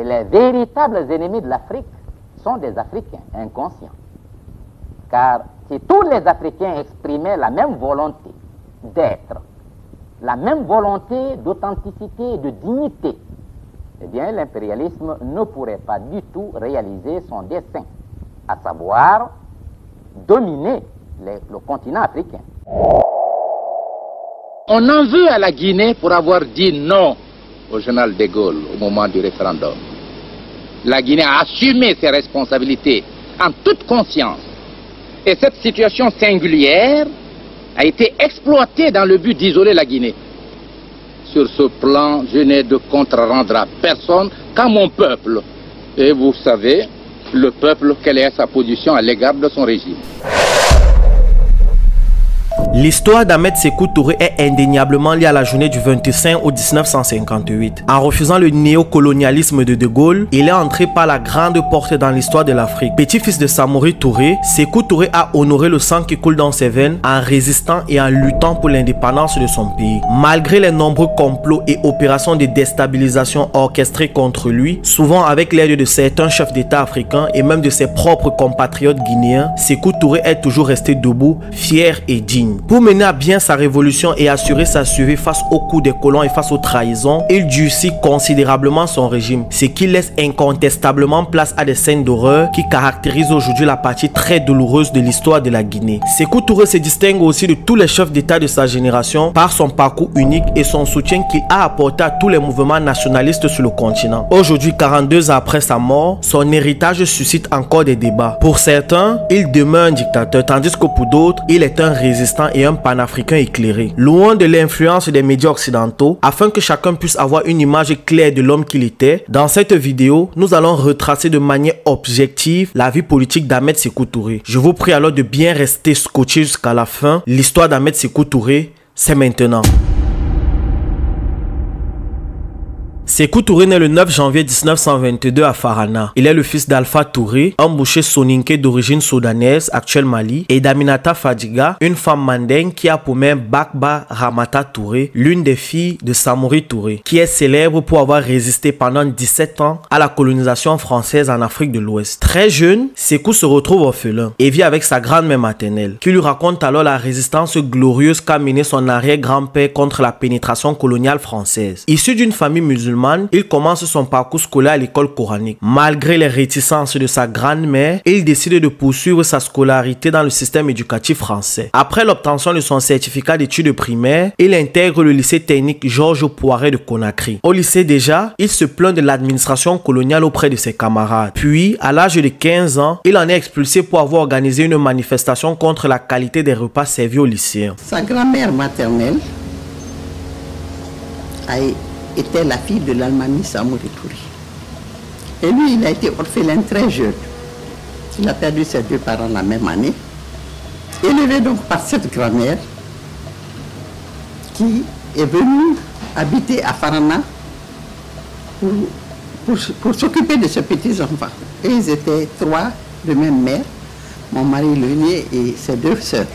les véritables ennemis de l'Afrique sont des Africains inconscients. Car si tous les Africains exprimaient la même volonté d'être, la même volonté d'authenticité et de dignité, eh bien l'impérialisme ne pourrait pas du tout réaliser son dessein, à savoir dominer le continent africain. On en veut à la Guinée pour avoir dit non au général de Gaulle au moment du référendum. La Guinée a assumé ses responsabilités en toute conscience. Et cette situation singulière a été exploitée dans le but d'isoler la Guinée. Sur ce plan, je n'ai de compte à rendre à personne qu'à mon peuple. Et vous savez, le peuple, quelle est sa position à l'égard de son régime. L'histoire d'Ahmed Sékou Touré est indéniablement liée à la journée du 25 août 1958. En refusant le néocolonialisme de Gaulle, il est entré par la grande porte dans l'histoire de l'Afrique. Petit-fils de Samori Touré, Sékou Touré a honoré le sang qui coule dans ses veines en résistant et en luttant pour l'indépendance de son pays. Malgré les nombreux complots et opérations de déstabilisation orchestrées contre lui, souvent avec l'aide de certains chefs d'État africains et même de ses propres compatriotes guinéens, Sékou Touré est toujours resté debout, fier et digne. Pour mener à bien sa révolution et assurer sa survie face aux coups des colons et face aux trahisons, il durcit considérablement son régime, ce qui laisse incontestablement place à des scènes d'horreur qui caractérisent aujourd'hui la partie très douloureuse de l'histoire de la Guinée. Sékou Touré se distingue aussi de tous les chefs d'État de sa génération par son parcours unique et son soutien qu'il a apporté à tous les mouvements nationalistes sur le continent. Aujourd'hui, 42 ans après sa mort, son héritage suscite encore des débats. Pour certains, il demeure un dictateur, tandis que pour d'autres, il est un résistant et un panafricain éclairé. Loin de l'influence des médias occidentaux, afin que chacun puisse avoir une image claire de l'homme qu'il était, dans cette vidéo, nous allons retracer de manière objective la vie politique d'Ahmed Sékou Touré. Je vous prie alors de bien rester scotché jusqu'à la fin. L'histoire d'Ahmed Sékou Touré, c'est maintenant. Sékou Touré naît le 9 janvier 1922 à Farana. Il est le fils d'Alpha Touré, un boucher soninké d'origine soudanaise, actuel Mali, et d'Aminata Fadiga, une femme mandingue qui a pour mère Bakba Ramata Touré, l'une des filles de Samori Touré, qui est célèbre pour avoir résisté pendant 17 ans à la colonisation française en Afrique de l'Ouest. Très jeune, Sékou se retrouve orphelin et vit avec sa grand-mère maternelle, qui lui raconte alors la résistance glorieuse qu'a menée son arrière-grand-père contre la pénétration coloniale française. Issu d'une famille musulmane, il commence son parcours scolaire à l'école coranique. Malgré les réticences de sa grand-mère, il décide de poursuivre sa scolarité dans le système éducatif français. Après l'obtention de son certificat d'études primaires, il intègre le lycée technique Georges Poiret de Conakry. Au lycée déjà, il se plaint de l'administration coloniale auprès de ses camarades. Puis, à l'âge de 15 ans, il en est expulsé pour avoir organisé une manifestation contre la qualité des repas servis aux lycéens. Sa grand-mère maternelle était la fille de l'Almami Samori Touré. Et lui, il a été orphelin très jeune. Il a perdu ses deux parents la même année. Élevé donc par cette grand-mère qui est venue habiter à Farana pour s'occuper de ses petits-enfants. Et ils étaient trois de même mère, mon mari l'aîné et ses deux sœurs.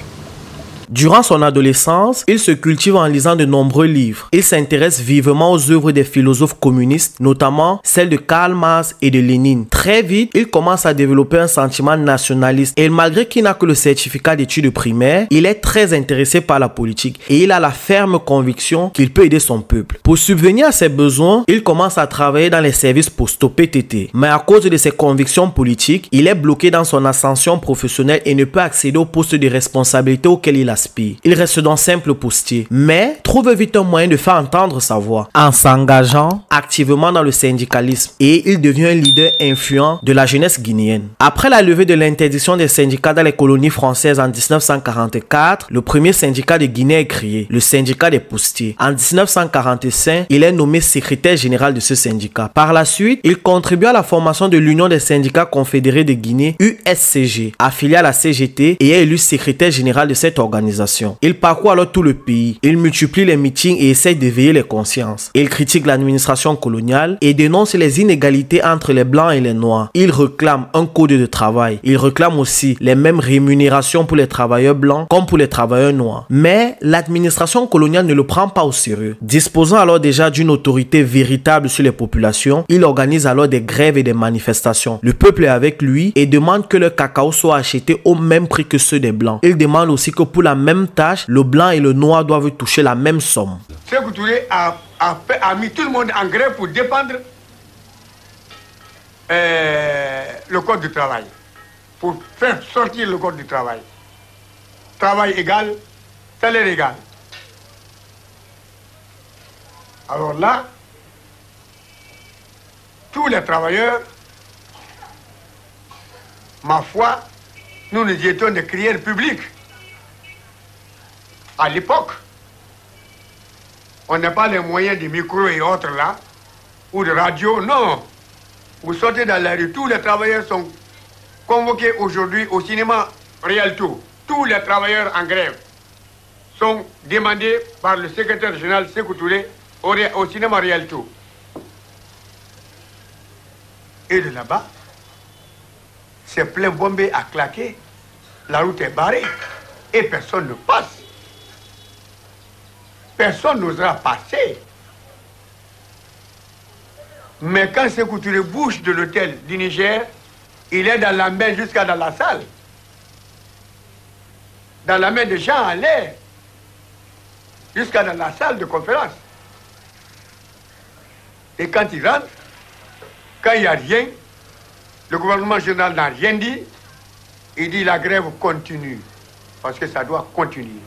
Durant son adolescence, il se cultive en lisant de nombreux livres. Il s'intéresse vivement aux œuvres des philosophes communistes, notamment celles de Karl Marx et de Lénine. Très vite, il commence à développer un sentiment nationaliste et malgré qu'il n'a que le certificat d'études primaires, il est très intéressé par la politique et il a la ferme conviction qu'il peut aider son peuple. Pour subvenir à ses besoins, il commence à travailler dans les services postaux PTT. Mais à cause de ses convictions politiques, il est bloqué dans son ascension professionnelle et ne peut accéder au poste de responsabilité auquel il aspire. Il reste donc simple postier, mais trouve vite un moyen de faire entendre sa voix en s'engageant activement dans le syndicalisme et il devient un leader influent de la jeunesse guinéenne. Après la levée de l'interdiction des syndicats dans les colonies françaises en 1944, le premier syndicat de Guinée est créé, le syndicat des postiers. En 1945, il est nommé secrétaire général de ce syndicat. Par la suite, il contribue à la formation de l'Union des syndicats confédérés de Guinée, USCG, affilié à la CGT et est élu secrétaire général de cette organisation. l'organisation. Il parcourt alors tout le pays. Il multiplie les meetings et essaie d'éveiller les consciences. Il critique l'administration coloniale et dénonce les inégalités entre les blancs et les noirs. Il réclame un code de travail. Il réclame aussi les mêmes rémunérations pour les travailleurs blancs comme pour les travailleurs noirs. Mais l'administration coloniale ne le prend pas au sérieux. Disposant alors déjà d'une autorité véritable sur les populations, il organise alors des grèves et des manifestations. Le peuple est avec lui et demande que le cacao soit acheté au même prix que ceux des blancs. Il demande aussi que pour la même tâche, le blanc et le noir doivent toucher la même somme. Sékou Touré a mis tout le monde en grève pour défendre le code du travail, pour faire sortir le code du travail. Travail égal, salaire égal. Alors là, tous les travailleurs, ma foi, nous étions des crières publiques. À l'époque, on n'a pas les moyens de micro et autres là, ou de radio, non. Vous sortez dans la rue, tous les travailleurs sont convoqués aujourd'hui au cinéma Rialto. Tous les travailleurs en grève sont demandés par le secrétaire général Sékou Touré au cinéma Rialto. Et de là-bas, c'est plein bombé à claquer, la route est barrée et personne ne passe. Personne n'osera passer. Mais quand Sékou Touré bouge de l'hôtel du Niger, il est dans la main jusqu'à dans la salle. Dans la main de gens en l'air. Jusqu'à dans la salle de conférence. Et quand il rentre, quand il n'y a rien, le gouvernement général n'a rien dit, il dit la grève continue. Parce que ça doit continuer.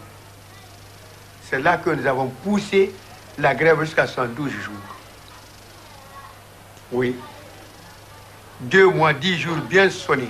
C'est là que nous avons poussé la grève jusqu'à 112 jours. Oui. 2 mois, 10 jours bien sonnés.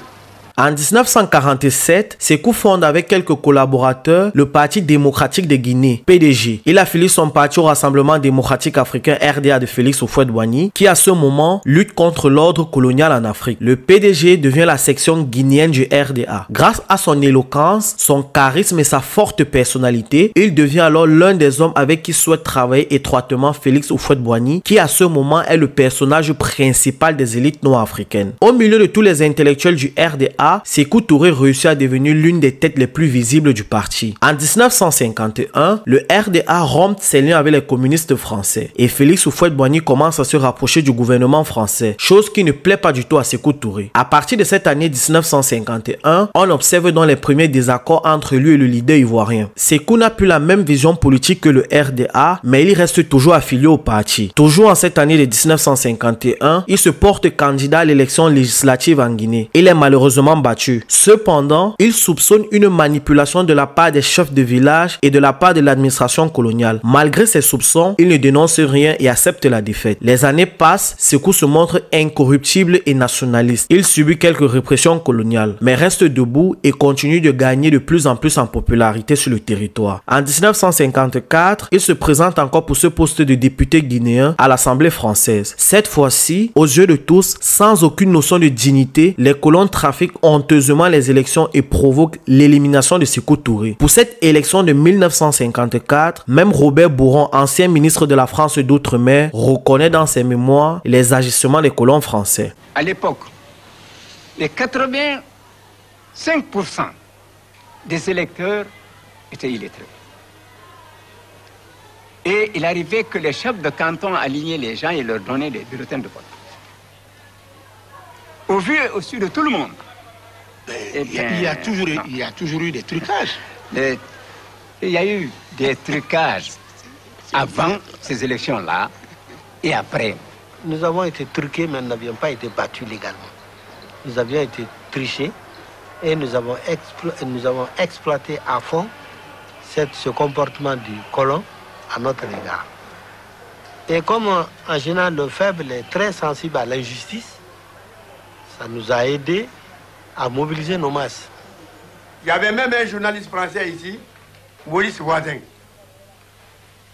En 1947, Sékou fonde avec quelques collaborateurs le Parti démocratique de Guinée, PDG. Il affilie son parti au Rassemblement démocratique africain RDA de Félix Houphouët-Boigny, qui à ce moment lutte contre l'ordre colonial en Afrique. Le PDG devient la section guinéenne du RDA. Grâce à son éloquence, son charisme et sa forte personnalité, il devient alors l'un des hommes avec qui souhaite travailler étroitement Félix Houphouët-Boigny, qui à ce moment est le personnage principal des élites noires africaines. Au milieu de tous les intellectuels du RDA, Sékou Touré réussit à devenir l'une des têtes les plus visibles du parti. En 1951, le RDA rompt ses liens avec les communistes français et Félix Houphouët-Boigny commence à se rapprocher du gouvernement français, chose qui ne plaît pas du tout à Sékou Touré. À partir de cette année 1951, on observe donc les premiers désaccords entre lui et le leader ivoirien. Sékou n'a plus la même vision politique que le RDA, mais il reste toujours affilié au parti. Toujours en cette année de 1951, il se porte candidat à l'élection législative en Guinée. Il est malheureusement battu. Cependant, il soupçonne une manipulation de la part des chefs de village et de la part de l'administration coloniale. Malgré ses soupçons, il ne dénonce rien et accepte la défaite. Les années passent, Sékou se montre incorruptible et nationaliste. Il subit quelques répressions coloniales, mais reste debout et continue de gagner de plus en plus en popularité sur le territoire. En 1954, il se présente encore pour ce poste de député guinéen à l'Assemblée française. Cette fois-ci, aux yeux de tous, sans aucune notion de dignité, les colons trafiquent honteusement les élections et provoquent l'élimination de Sékou Touré. Pour cette élection de 1954, même Robert Bourron, ancien ministre de la France d'Outre-mer, reconnaît dans ses mémoires les agissements des colons français. À l'époque, les 85% des électeurs étaient illettrés. Et il arrivait que les chefs de canton alignaient les gens et leur donnaient des bulletins de vote. Au vu et au su de tout le monde. Eh bien, il y a toujours eu des trucages. Il y a eu des trucages avant ces élections-là et après. Nous avons été truqués, mais nous n'avions pas été battus légalement. Nous avions été trichés et nous avons exploité à fond ce comportement du colon à notre égard. Et comme en général le faible est très sensible à l'injustice, ça nous a aidés à mobiliser nos masses. Il y avait même un journaliste français ici, Maurice Voisin,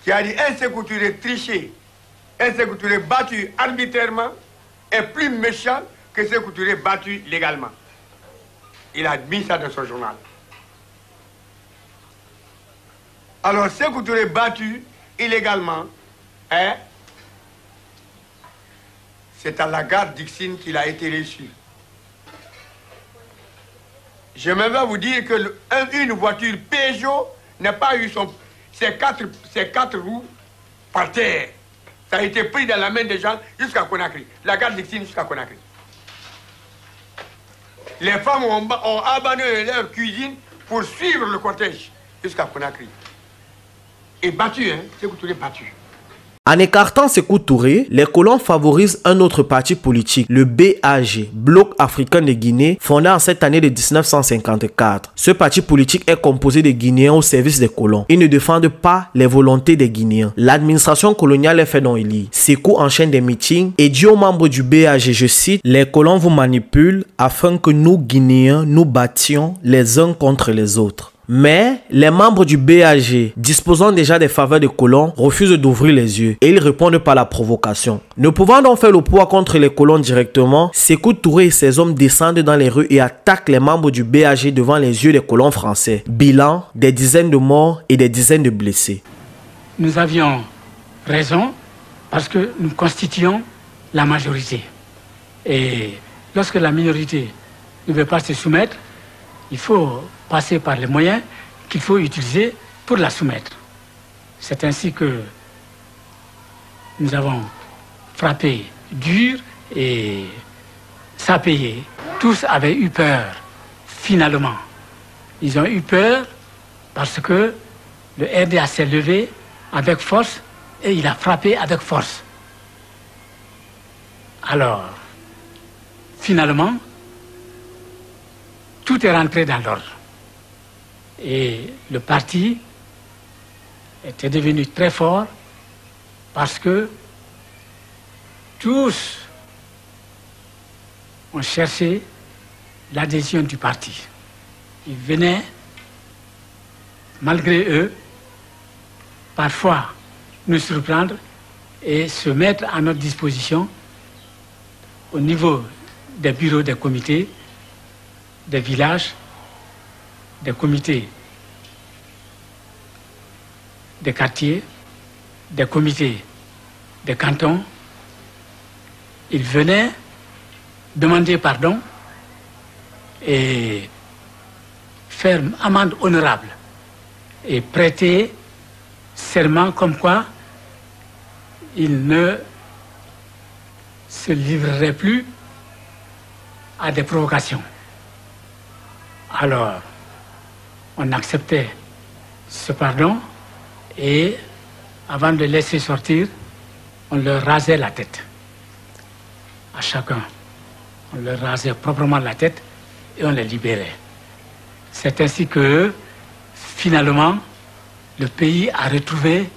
qui a dit un Sékou Touré triché, un Sékou Touré battu arbitrairement est plus méchant que Sékou Touré battu légalement. Il a mis ça dans son journal. Alors, Sékou Touré battu illégalement, hein, c'est à la gare d'Ixine qu'il a été reçu. Je vais vous dire que une voiture Peugeot n'a pas eu ses quatre roues par terre. Ça a été pris dans la main des gens jusqu'à Conakry. La gare d'Ixine jusqu'à Conakry. Les femmes ont abandonné leur cuisine pour suivre le cortège jusqu'à Conakry. Et battu, hein, Sékou Touré battu. En écartant Sékou Touré, les colons favorisent un autre parti politique, le BAG, Bloc africain de Guinée, fondé en cette année de 1954. Ce parti politique est composé de Guinéens au service des colons. Ils ne défendent pas les volontés des Guinéens. L'administration coloniale est faite dans les lits. Sékou enchaîne des meetings et dit aux membres du BAG, je cite, « Les colons vous manipulent afin que nous, Guinéens, nous battions les uns contre les autres. » Mais les membres du BAG, disposant déjà des faveurs des colons, refusent d'ouvrir les yeux et ils répondent par la provocation. Ne pouvant donc faire le poids contre les colons directement, Sékou Touré et ses hommes descendent dans les rues et attaquent les membres du BAG devant les yeux des colons français. Bilan, des dizaines de morts et des dizaines de blessés. Nous avions raison parce que nous constituions la majorité. Et lorsque la minorité ne veut pas se soumettre, il faut passer par les moyens qu'il faut utiliser pour la soumettre. C'est ainsi que nous avons frappé dur et ça a payé. Tous avaient eu peur, finalement. Ils ont eu peur parce que le RDA s'est levé avec force et il a frappé avec force. Alors, finalement, tout est rentré dans l'ordre. Et le parti était devenu très fort parce que tous ont cherché l'adhésion du parti. Ils venaient, malgré eux, parfois nous surprendre et se mettre à notre disposition au niveau des bureaux des comités, des villages, des comités des quartiers, des comités des cantons. Ils venaient demander pardon et faire amende honorable et prêter serment comme quoi ils ne se livreraient plus à des provocations. Alors, on acceptait ce pardon et avant de les laisser sortir, on leur rasait la tête. À chacun, on leur rasait proprement la tête et on les libérait. C'est ainsi que, finalement, le pays a retrouvé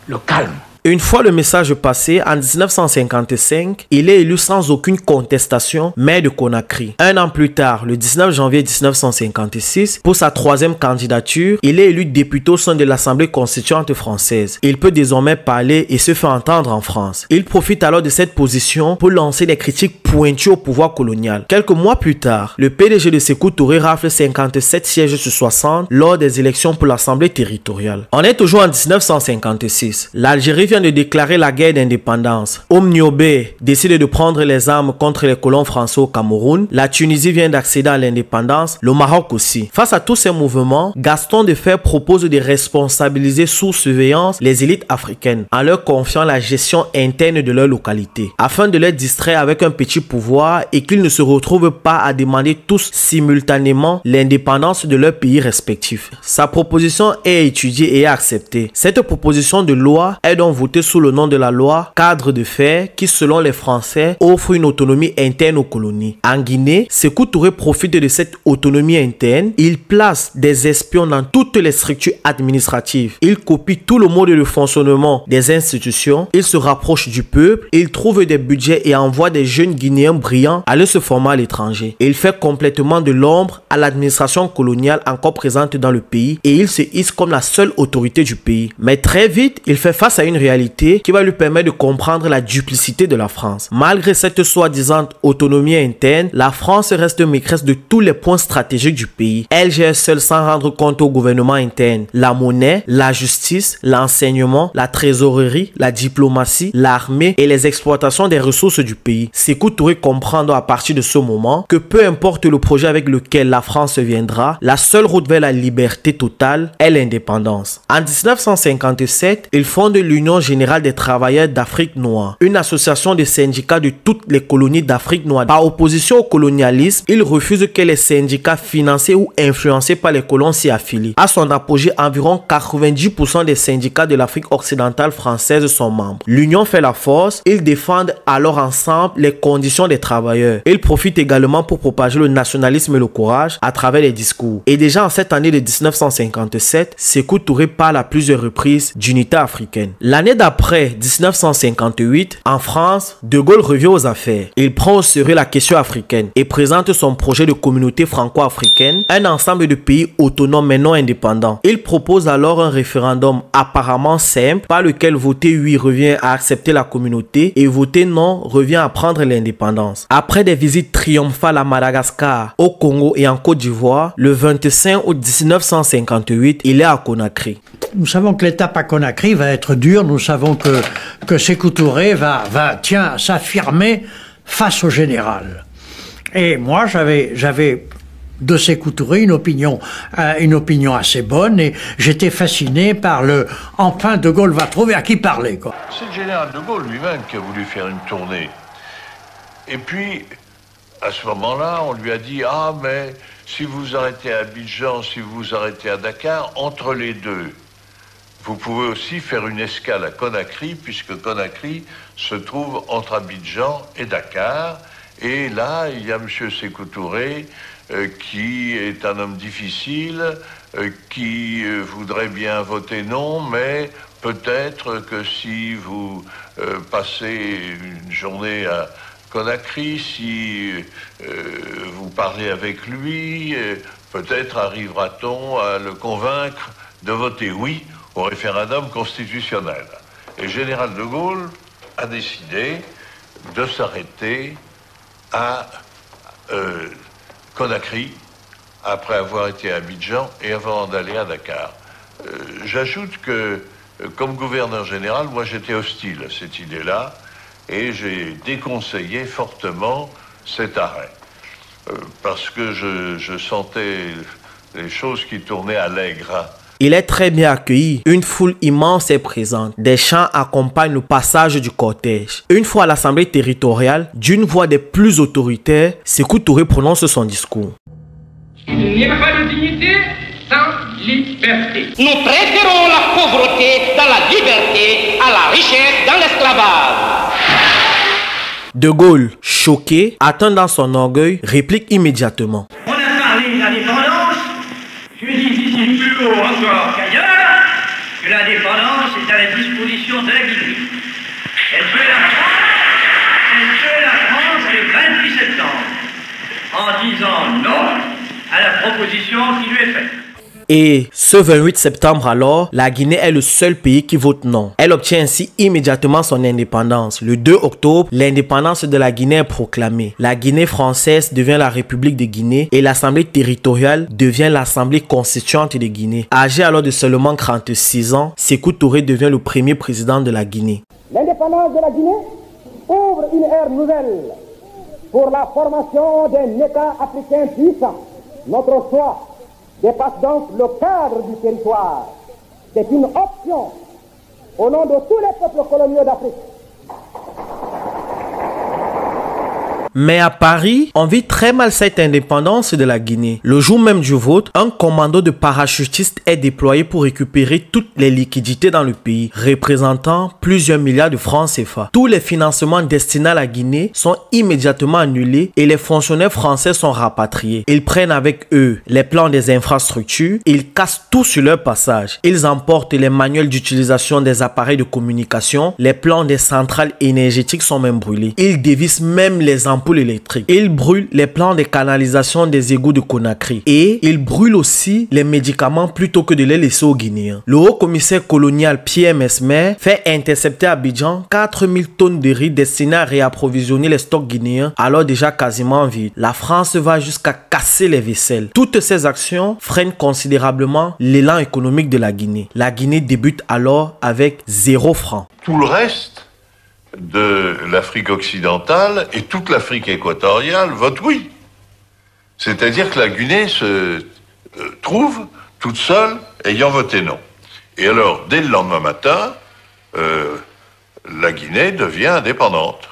le calme. Une fois le message passé, en 1955, il est élu sans aucune contestation maire de Conakry. Un an plus tard, le 19 janvier 1956, pour sa troisième candidature, il est élu député au sein de l'Assemblée constituante française. Il peut désormais parler et se faire entendre en France. Il profite alors de cette position pour lancer des critiques pointues au pouvoir colonial. Quelques mois plus tard, le PDG de Sékou Touré rafle 57 sièges sur 60 lors des élections pour l'Assemblée territoriale. On est toujours en 1956. L'Algérie vient de déclarer la guerre d'indépendance. Omniobé décide de prendre les armes contre les colons français au Cameroun. La Tunisie vient d'accéder à l'indépendance, le Maroc aussi. Face à tous ces mouvements, Gaston Defferre propose de responsabiliser sous surveillance les élites africaines en leur confiant la gestion interne de leur localité, afin de les distraire avec un petit pouvoir et qu'ils ne se retrouvent pas à demander tous simultanément l'indépendance de leur pays respectifs. Sa proposition est étudiée et acceptée. Cette proposition de loi est donc votée sous le nom de la loi Cadre de Fer qui, selon les Français, offre une autonomie interne aux colonies. En Guinée, Sékou Touré profite de cette autonomie interne. Il place des espions dans toutes les structures administratives. Il copie tout le mode de fonctionnement des institutions. Il se rapproche du peuple. Il trouve des budgets et envoie des jeunes Guinéens brillants aller se former à l'étranger. Il fait complètement de l'ombre à l'administration coloniale encore présente dans le pays et il se hisse comme la seule autorité du pays. Mais très vite, il fait face à une réalité. réalité qui va lui permettre de comprendre la duplicité de la France. Malgré cette soi-disant autonomie interne, la France reste maîtresse de tous les points stratégiques du pays. Elle gère seule sans rendre compte au gouvernement interne la monnaie, la justice, l'enseignement, la trésorerie, la diplomatie, l'armée et les exploitations des ressources du pays. Sékou Touré comprend à partir de ce moment que peu importe le projet avec lequel la France viendra, la seule route vers la liberté totale est l'indépendance. En 1957, il fonde l'Union générale des travailleurs d'Afrique noire, une association de syndicats de toutes les colonies d'Afrique noire. Par opposition au colonialisme, il refuse que les syndicats financés ou influencés par les colons s'y affilient. À son apogée, environ 90% des syndicats de l'Afrique occidentale française sont membres. L'Union fait la force, ils défendent alors ensemble les conditions des travailleurs. Ils profitent également pour propager le nationalisme et le courage à travers les discours. Et déjà en cette année de 1957, Sékou Touré parle à plusieurs reprises d'unité africaine. L'année d'après, 1958, en France, De Gaulle revient aux affaires. Il prend au sérieux la question africaine et présente son projet de communauté franco-africaine, un ensemble de pays autonomes mais non indépendants. Il propose alors un référendum apparemment simple par lequel voter oui revient à accepter la communauté et voter non revient à prendre l'indépendance. Après des visites triomphales à Madagascar, au Congo et en Côte d'Ivoire, le 25 août 1958, il est à Conakry. Nous savons que l'étape à Conakry va être dure. Nous savons que Sékou Touré va s'affirmer face au général. Et moi, j'avais de Sékou Touré une opinion assez bonne et j'étais fasciné par le « enfin De Gaulle va trouver à qui parler ». C'est le général de Gaulle lui-même qui a voulu faire une tournée. Et puis, à ce moment-là, on lui a dit « Ah, mais si vous arrêtez à Abidjan, si vous arrêtez à Dakar, entre les deux, vous pouvez aussi faire une escale à Conakry, puisque Conakry se trouve entre Abidjan et Dakar. Et là, il y a M. Sékou Touré, qui est un homme difficile, qui voudrait bien voter non, mais peut-être que si vous passez une journée à Conakry, si vous parlez avec lui, peut-être arrivera-t-on à le convaincre de voter oui au référendum constitutionnel. Et le général de Gaulle a décidé de s'arrêter à Conakry, après avoir été à Abidjan et avant d'aller à Dakar. J'ajoute que, comme gouverneur général, moi j'étais hostile à cette idée-là et j'ai déconseillé fortement cet arrêt. Parce que je sentais les choses qui tournaient à l'aigre. Il est très bien accueilli. Une foule immense est présente. Des chants accompagnent le passage du cortège. Une fois à l'Assemblée territoriale, d'une voix des plus autoritaires, Sékou Touré prononce son discours. Il n'y a pas de dignité sans liberté. Nous préférons la pauvreté dans la liberté à la richesse dans l'esclavage. De Gaulle, choqué, atteint dans son orgueil, réplique immédiatement. On a parlé d'indépendance. Je dis ici plus haut encore qu'ailleurs que l'indépendance est à la disposition de la Guinée. Elle peut la prendre le 28 septembre en disant non à la proposition qui lui est faite. Et ce 28 septembre alors, la Guinée est le seul pays qui vote non. Elle obtient ainsi immédiatement son indépendance. Le 2 octobre, l'indépendance de la Guinée est proclamée. La Guinée française devient la République de Guinée et l'Assemblée territoriale devient l'Assemblée constituante de Guinée. Âgé alors de seulement 36 ans, Sékou Touré devient le premier président de la Guinée. L'indépendance de la Guinée ouvre une ère nouvelle pour la formation d'un État africain puissant. Notre choix dépasse donc le cadre du territoire. C'est une option au nom de tous les peuples coloniaux d'Afrique. Mais à Paris, on vit très mal cette indépendance de la Guinée. Le jour même du vote, un commando de parachutistes est déployé pour récupérer toutes les liquidités dans le pays, représentant plusieurs milliards de francs CFA. Tous les financements destinés à la Guinée sont immédiatement annulés et les fonctionnaires français sont rapatriés. Ils prennent avec eux les plans des infrastructures, ils cassent tout sur leur passage. Ils emportent les manuels d'utilisation des appareils de communication, les plans des centrales énergétiques sont même brûlés. Ils dévissent même les emplois ampoules électriques. Il brûle les plans de canalisation des égouts de Conakry. Et il brûle aussi les médicaments plutôt que de les laisser aux Guinéens. Le haut commissaire colonial Pierre Mesmer fait intercepter à Abidjan 4000 tonnes de riz destinées à réapprovisionner les stocks guinéens, alors déjà quasiment vides. La France va jusqu'à casser les vaisselles. Toutes ces actions freinent considérablement l'élan économique de la Guinée. La Guinée débute alors avec 0 franc. Tout le reste de l'Afrique occidentale et toute l'Afrique équatoriale vote oui. C'est-à-dire que la Guinée se trouve toute seule ayant voté non. Et alors, dès le lendemain matin, la Guinée devient indépendante.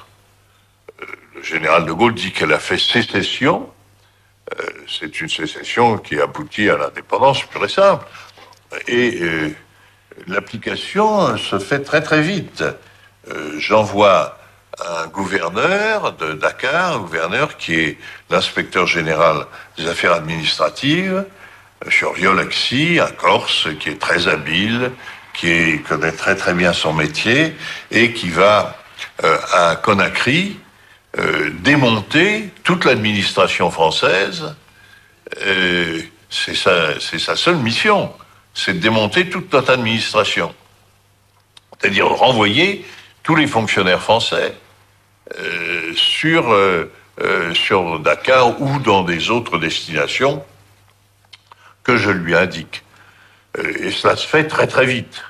Le général de Gaulle dit qu'elle a fait sécession. C'est une sécession qui aboutit à l'indépendance pure et simple. Et l'application se fait très très vite. J'envoie un gouverneur de Dakar, un gouverneur qui est l'inspecteur général des affaires administratives, sur Violaxi, un Corse qui est très habile, qui connaît très très bien son métier et qui va à Conakry démonter toute l'administration française. C'est sa seule mission, c'est de démonter toute notre administration. C'est-à-dire renvoyer tous les fonctionnaires français sur Dakar ou dans des autres destinations que je lui indique. Et cela se fait très très vite.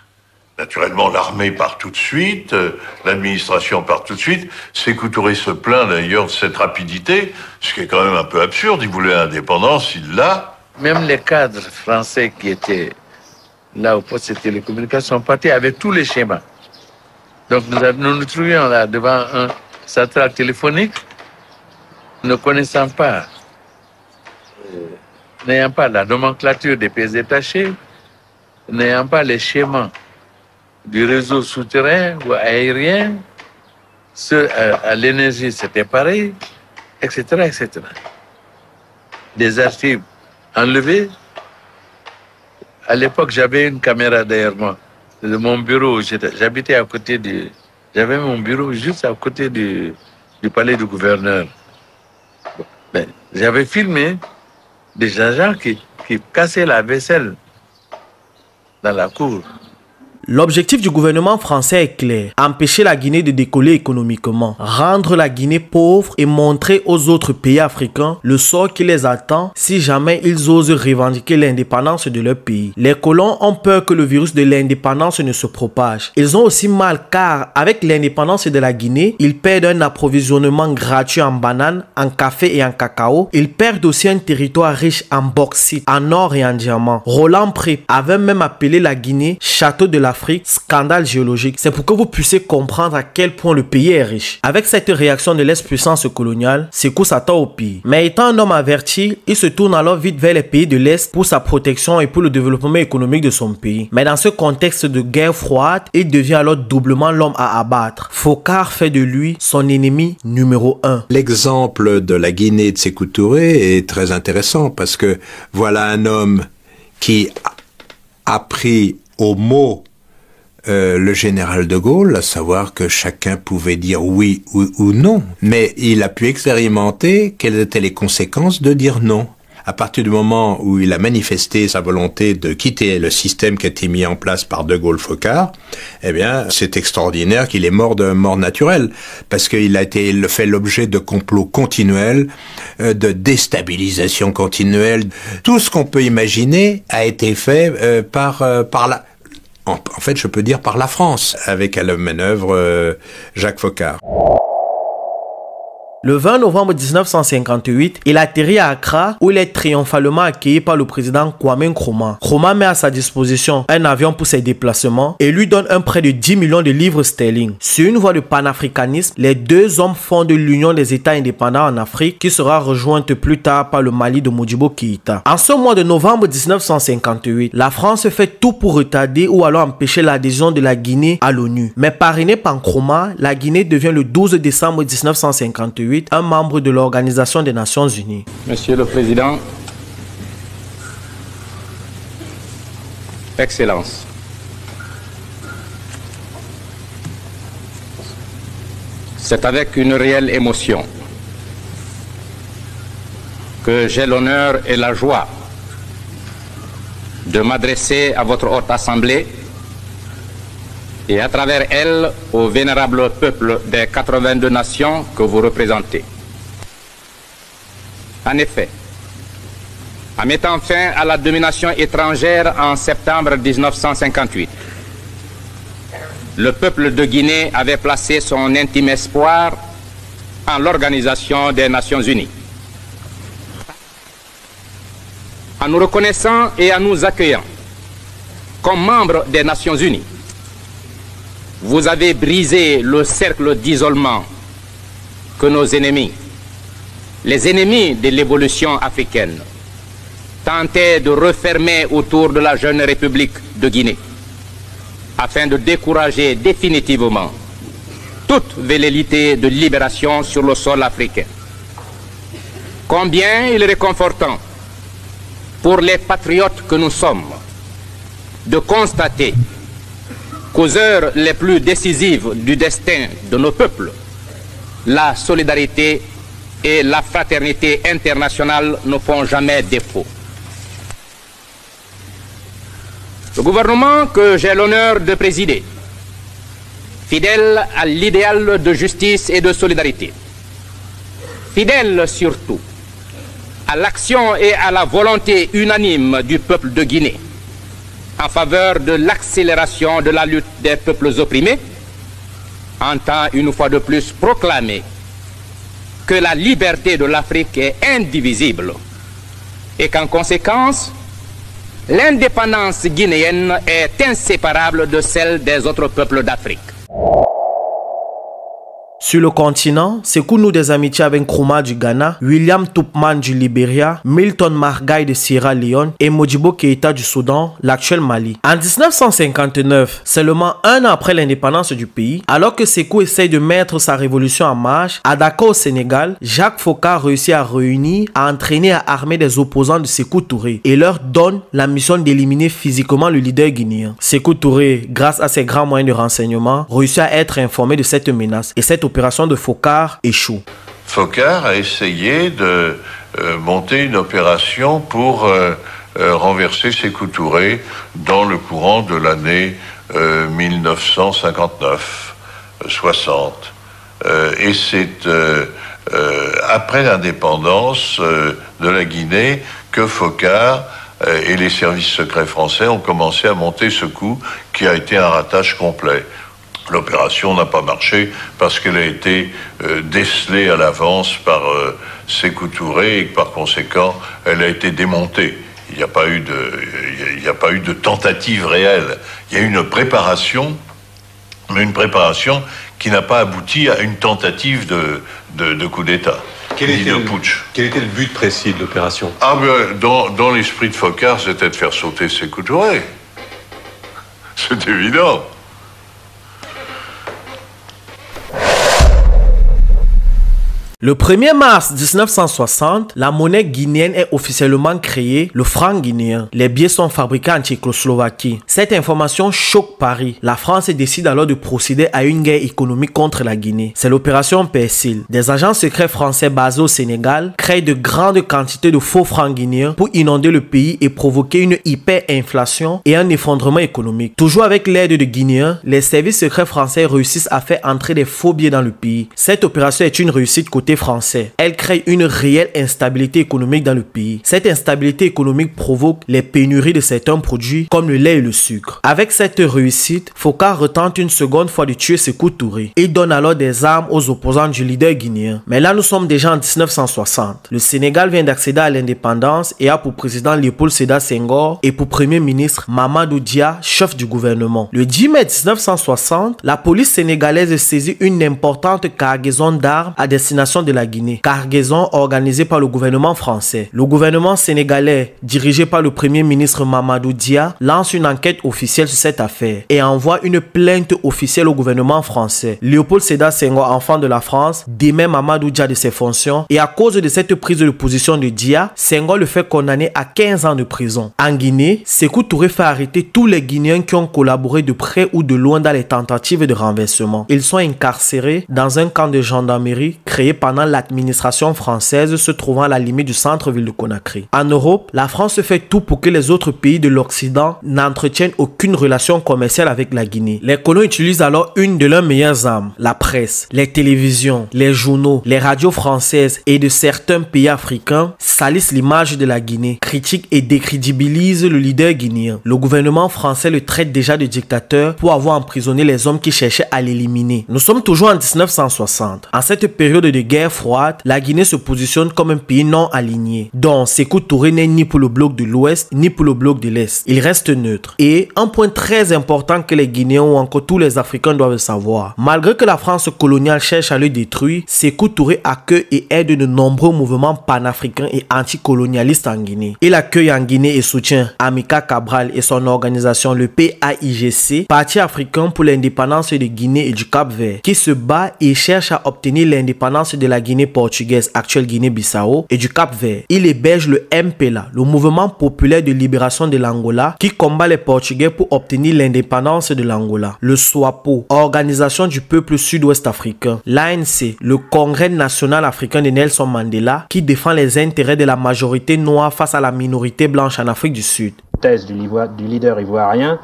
Naturellement, l'armée part tout de suite, l'administration part tout de suite. Sékou Touré se plaint d'ailleurs de cette rapidité, ce qui est quand même un peu absurde. Il voulait l'indépendance, il l'a. Même les cadres français qui étaient là au poste de télécommunication sont partis avec tous les schémas. Donc nous nous trouvions là devant un central téléphonique, ne connaissant pas, n'ayant pas la nomenclature des pièces détachées, n'ayant pas les schémas du réseau souterrain ou aérien, à l'énergie c'était pareil, etc., etc. Des archives enlevées. À l'époque, j'avais une caméra derrière moi. De mon bureau, j'habitais à côté du... J'avais mon bureau juste à côté du palais du gouverneur. Ben, j'avais filmé des agents qui cassaient la vaisselle dans la cour. L'objectif du gouvernement français est clair, empêcher la Guinée de décoller économiquement, rendre la Guinée pauvre et montrer aux autres pays africains le sort qui les attend si jamais ils osent revendiquer l'indépendance de leur pays. Les colons ont peur que le virus de l'indépendance ne se propage. Ils ont aussi mal car avec l'indépendance de la Guinée, ils perdent un approvisionnement gratuit en bananes, en café et en cacao. Ils perdent aussi un territoire riche en bauxite, en or et en diamants. Roland Pré avait même appelé la Guinée château de l'Afrique, scandale géologique. C'est pour que vous puissiez comprendre à quel point le pays est riche. Avec cette réaction de l'ex-puissance coloniale, Sékou s'attend au pire. Mais étant un homme averti, il se tourne alors vite vers les pays de l'Est pour sa protection et pour le développement économique de son pays. Mais dans ce contexte de guerre froide, il devient alors doublement l'homme à abattre. Foccart fait de lui son ennemi numéro 1. L'exemple de la Guinée de Sékou Touré est très intéressant parce que voilà un homme qui a pris au mot le général de Gaulle, à savoir que chacun pouvait dire oui ou non, mais il a pu expérimenter quelles étaient les conséquences de dire non. À partir du moment où il a manifesté sa volonté de quitter le système qui a été mis en place par de Gaulle-Foccart, eh bien, c'est extraordinaire qu'il est mort de mort naturelle, parce qu'il a été fait l'objet de complots continuels, de déstabilisation continuelle. Tout ce qu'on peut imaginer a été fait par la... En fait, je peux dire par la France, avec à la manœuvre Jacques Foccart. Le 20 novembre 1958, il atterrit à Accra où il est triomphalement accueilli par le président Kwame Nkrumah. Nkrumah met à sa disposition un avion pour ses déplacements et lui donne un prêt de 10 millions de livres sterling. Sur une voie de panafricanisme, les deux hommes fondent l'Union des États indépendants en Afrique qui sera rejointe plus tard par le Mali de Modibo Keïta. En ce mois de novembre 1958, la France fait tout pour retarder ou alors empêcher l'adhésion de la Guinée à l'ONU. Mais parrainée par Nkrumah, la Guinée devient le 12 décembre 1958 un membre de l'Organisation des Nations Unies. Monsieur le Président, Excellences, c'est avec une réelle émotion que j'ai l'honneur et la joie de m'adresser à votre haute assemblée et à travers elle au vénérable peuple des 82 nations que vous représentez. En effet, en mettant fin à la domination étrangère en septembre 1958, le peuple de Guinée avait placé son intime espoir en l'Organisation des Nations Unies. En nous reconnaissant et en nous accueillant comme membres des Nations Unies, vous avez brisé le cercle d'isolement que nos ennemis, les ennemis de l'évolution africaine, tentaient de refermer autour de la jeune République de Guinée, afin de décourager définitivement toute velléité de libération sur le sol africain. Combien il est réconfortant pour les patriotes que nous sommes de constater qu'aux heures les plus décisives du destin de nos peuples, la solidarité et la fraternité internationale ne font jamais défaut. Le gouvernement que j'ai l'honneur de présider, fidèle à l'idéal de justice et de solidarité, fidèle surtout à l'action et à la volonté unanime du peuple de Guinée en faveur de l'accélération de la lutte des peuples opprimés, entend une fois de plus proclamer que la liberté de l'Afrique est indivisible et qu'en conséquence, l'indépendance guinéenne est inséparable de celle des autres peuples d'Afrique. Sur le continent, Sékou noue des amitiés avec Nkrumah du Ghana, William Tubman du Libéria, Milton Margai de Sierra Leone et Modibo Keïta du Soudan, l'actuel Mali. En 1959, seulement un an après l'indépendance du pays, alors que Sékou essaye de mettre sa révolution en marche, à Dakar au Sénégal, Jacques Foccart réussit à réunir, à entraîner et à armer des opposants de Sékou Touré et leur donne la mission d'éliminer physiquement le leader guinéen. Sékou Touré, grâce à ses grands moyens de renseignement, réussit à être informé de cette menace et cette opération de Foccart échoue. Foccart a essayé de monter une opération pour renverser Sékou Touré dans le courant de l'année 1959-60. Et c'est après l'indépendance de la Guinée que Foccart et les services secrets français ont commencé à monter ce coup qui a été un ratage complet. L'opération n'a pas marché parce qu'elle a été décelée à l'avance par Sékou Touré et que par conséquent, elle a été démontée. Il n'y a pas eu de tentative réelle. Il y a eu une préparation, mais une préparation qui n'a pas abouti à une tentative de coup d'État. Quel était le but précis de l'opération? Dans l'esprit de Foccart, c'était de faire sauter Sékou Touré. C'est évident. Le 1er mars 1960, la monnaie guinéenne est officiellement créée, le franc guinéen. Les billets sont fabriqués en Tchécoslovaquie. Cette information choque Paris. La France décide alors de procéder à une guerre économique contre la Guinée. C'est l'opération Persil. Des agents secrets français basés au Sénégal créent de grandes quantités de faux francs guinéens pour inonder le pays et provoquer une hyperinflation et un effondrement économique. Toujours avec l'aide de Guinéens, les services secrets français réussissent à faire entrer des faux billets dans le pays. Cette opération est une réussite côté français. Elle crée une réelle instabilité économique dans le pays. Cette instabilité économique provoque les pénuries de certains produits comme le lait et le sucre. Avec cette réussite, Foccart retente une seconde fois de tuer Sékou Touré. Il donne alors des armes aux opposants du leader guinéen. Mais là, nous sommes déjà en 1960. Le Sénégal vient d'accéder à l'indépendance et a pour président Léopold Sédar Senghor et pour premier ministre Mamadou Dia, chef du gouvernement. Le 10 mai 1960, la police sénégalaise saisit une importante cargaison d'armes à destination de la Guinée, cargaison organisée par le gouvernement français. Le gouvernement sénégalais, dirigé par le premier ministre Mamadou Dia, lance une enquête officielle sur cette affaire et envoie une plainte officielle au gouvernement français. Léopold Sédar Senghor, enfant de la France, démet Mamadou Dia de ses fonctions et à cause de cette prise de position de Dia, Senghor le fait condamner à 15 ans de prison. En Guinée, Sékou Touré fait arrêter tous les Guinéens qui ont collaboré de près ou de loin dans les tentatives de renversement. Ils sont incarcérés dans un camp de gendarmerie créé par pendant l'administration française se trouvant à la limite du centre-ville de Conakry. En Europe, la France fait tout pour que les autres pays de l'Occident n'entretiennent aucune relation commerciale avec la Guinée. Les colons utilisent alors une de leurs meilleures armes, la presse. Les télévisions, les journaux, les radios françaises et de certains pays africains salissent l'image de la Guinée, critiquent et décrédibilisent le leader guinéen. Le gouvernement français le traite déjà de dictateur pour avoir emprisonné les hommes qui cherchaient à l'éliminer. Nous sommes toujours en 1960. En cette période de guerre froide, la Guinée se positionne comme un pays non aligné, dont Sékou Touré n'est ni pour le bloc de l'Ouest ni pour le bloc de l'Est. Il reste neutre. Et un point très important que les Guinéens ou encore tous les Africains doivent savoir, malgré que la France coloniale cherche à le détruire, Sékou Touré accueille et aide de nombreux mouvements panafricains et anticolonialistes en Guinée. Il accueille en Guinée et soutient Amilcar Cabral et son organisation le PAIGC, Parti africain pour l'indépendance de Guinée et du Cap-Vert, qui se bat et cherche à obtenir l'indépendance de la Guinée portugaise, actuelle Guinée-Bissau, et du Cap-Vert. Il héberge le MPLA, le mouvement populaire de libération de l'Angola, qui combat les Portugais pour obtenir l'indépendance de l'Angola. Le SWAPO, organisation du peuple sud-ouest africain. L'ANC, le Congrès national africain de Nelson Mandela, qui défend les intérêts de la majorité noire face à la minorité blanche en Afrique du Sud. Thèse du leader ivoirien,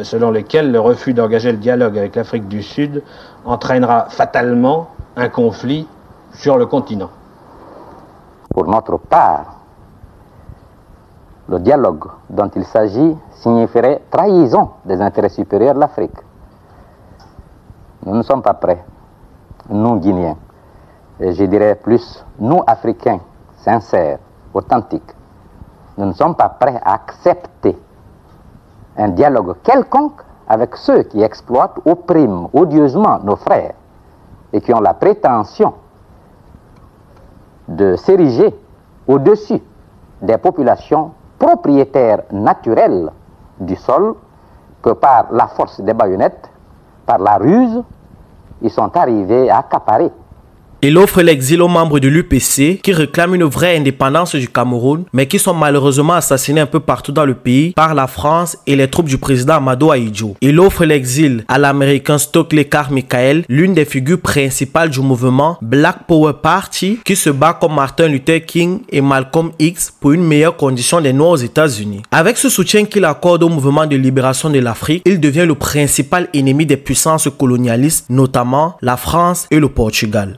selon lequel le refus d'engager le dialogue avec l'Afrique du Sud entraînera fatalement un conflit sur le continent. Pour notre part, le dialogue dont il s'agit signifierait trahison des intérêts supérieurs de l'Afrique. Nous ne sommes pas prêts, nous Guinéens, et je dirais plus, nous Africains, sincères, authentiques, nous ne sommes pas prêts à accepter un dialogue quelconque avec ceux qui exploitent, oppriment odieusement nos frères et qui ont la prétention de s'ériger au-dessus des populations propriétaires naturelles du sol que par la force des baïonnettes, par la ruse, ils sont arrivés à accaparer. Il offre l'exil aux membres de l'UPC qui réclament une vraie indépendance du Cameroun, mais qui sont malheureusement assassinés un peu partout dans le pays par la France et les troupes du président Amadou Ahidjo. Il offre l'exil à l'américain Stokely Carmichael, l'une des figures principales du mouvement Black Power Party, qui se bat comme Martin Luther King et Malcolm X pour une meilleure condition des Noirs aux États-Unis. Avec ce soutien qu'il accorde au mouvement de libération de l'Afrique, il devient le principal ennemi des puissances colonialistes, notamment la France et le Portugal.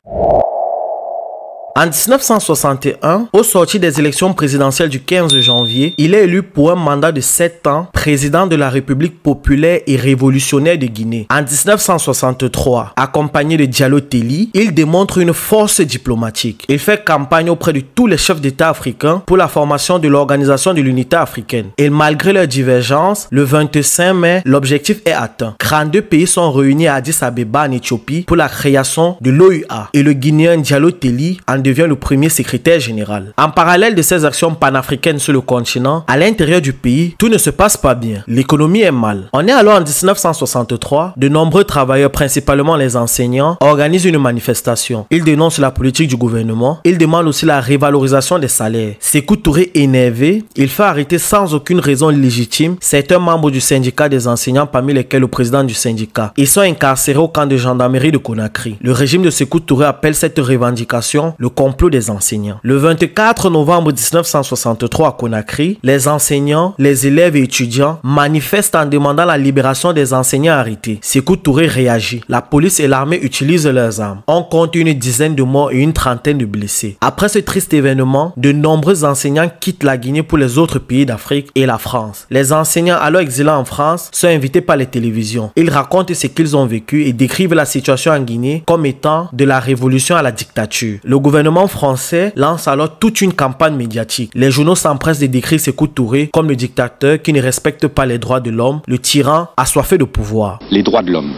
En 1961, au sortir des élections présidentielles du 15 janvier, il est élu pour un mandat de 7 ans président de la République populaire et révolutionnaire de Guinée. En 1963, accompagné de Diallo Telli, il démontre une force diplomatique. Il fait campagne auprès de tous les chefs d'État africains pour la formation de l'Organisation de l'Unité africaine. Et malgré leurs divergences, le 25 mai, l'objectif est atteint. 32 pays sont réunis à Addis Abeba en Éthiopie pour la création de l'OUA et le Guinéen Diallo Telli en devient le premier secrétaire général. En parallèle de ces actions panafricaines sur le continent, à l'intérieur du pays, tout ne se passe pas bien. L'économie est mal. On est alors en 1963, de nombreux travailleurs, principalement les enseignants, organisent une manifestation. Ils dénoncent la politique du gouvernement. Ils demandent aussi la révalorisation des salaires. Sékou Touré énervé, il fait arrêter sans aucune raison légitime certains membres du syndicat des enseignants, parmi lesquels le président du syndicat. Ils sont incarcérés au camp de gendarmerie de Conakry. Le régime de Sékou Touré appelle cette revendication le complot des enseignants. Le 24 novembre 1963 à Conakry, les enseignants, les élèves et étudiants manifestent en demandant la libération des enseignants arrêtés. Sékou Touré réagit. La police et l'armée utilisent leurs armes. On compte une dizaine de morts et une trentaine de blessés. Après ce triste événement, de nombreux enseignants quittent la Guinée pour les autres pays d'Afrique et la France. Les enseignants alors exilés en France sont invités par les télévisions. Ils racontent ce qu'ils ont vécu et décrivent la situation en Guinée comme étant de la révolution à la dictature. Le gouvernement français lance alors toute une campagne médiatique. Les journaux s'empressent de décrire Sékou Touré comme le dictateur qui ne respecte pas les droits de l'homme, le tyran assoiffé de pouvoir. Les droits de l'homme,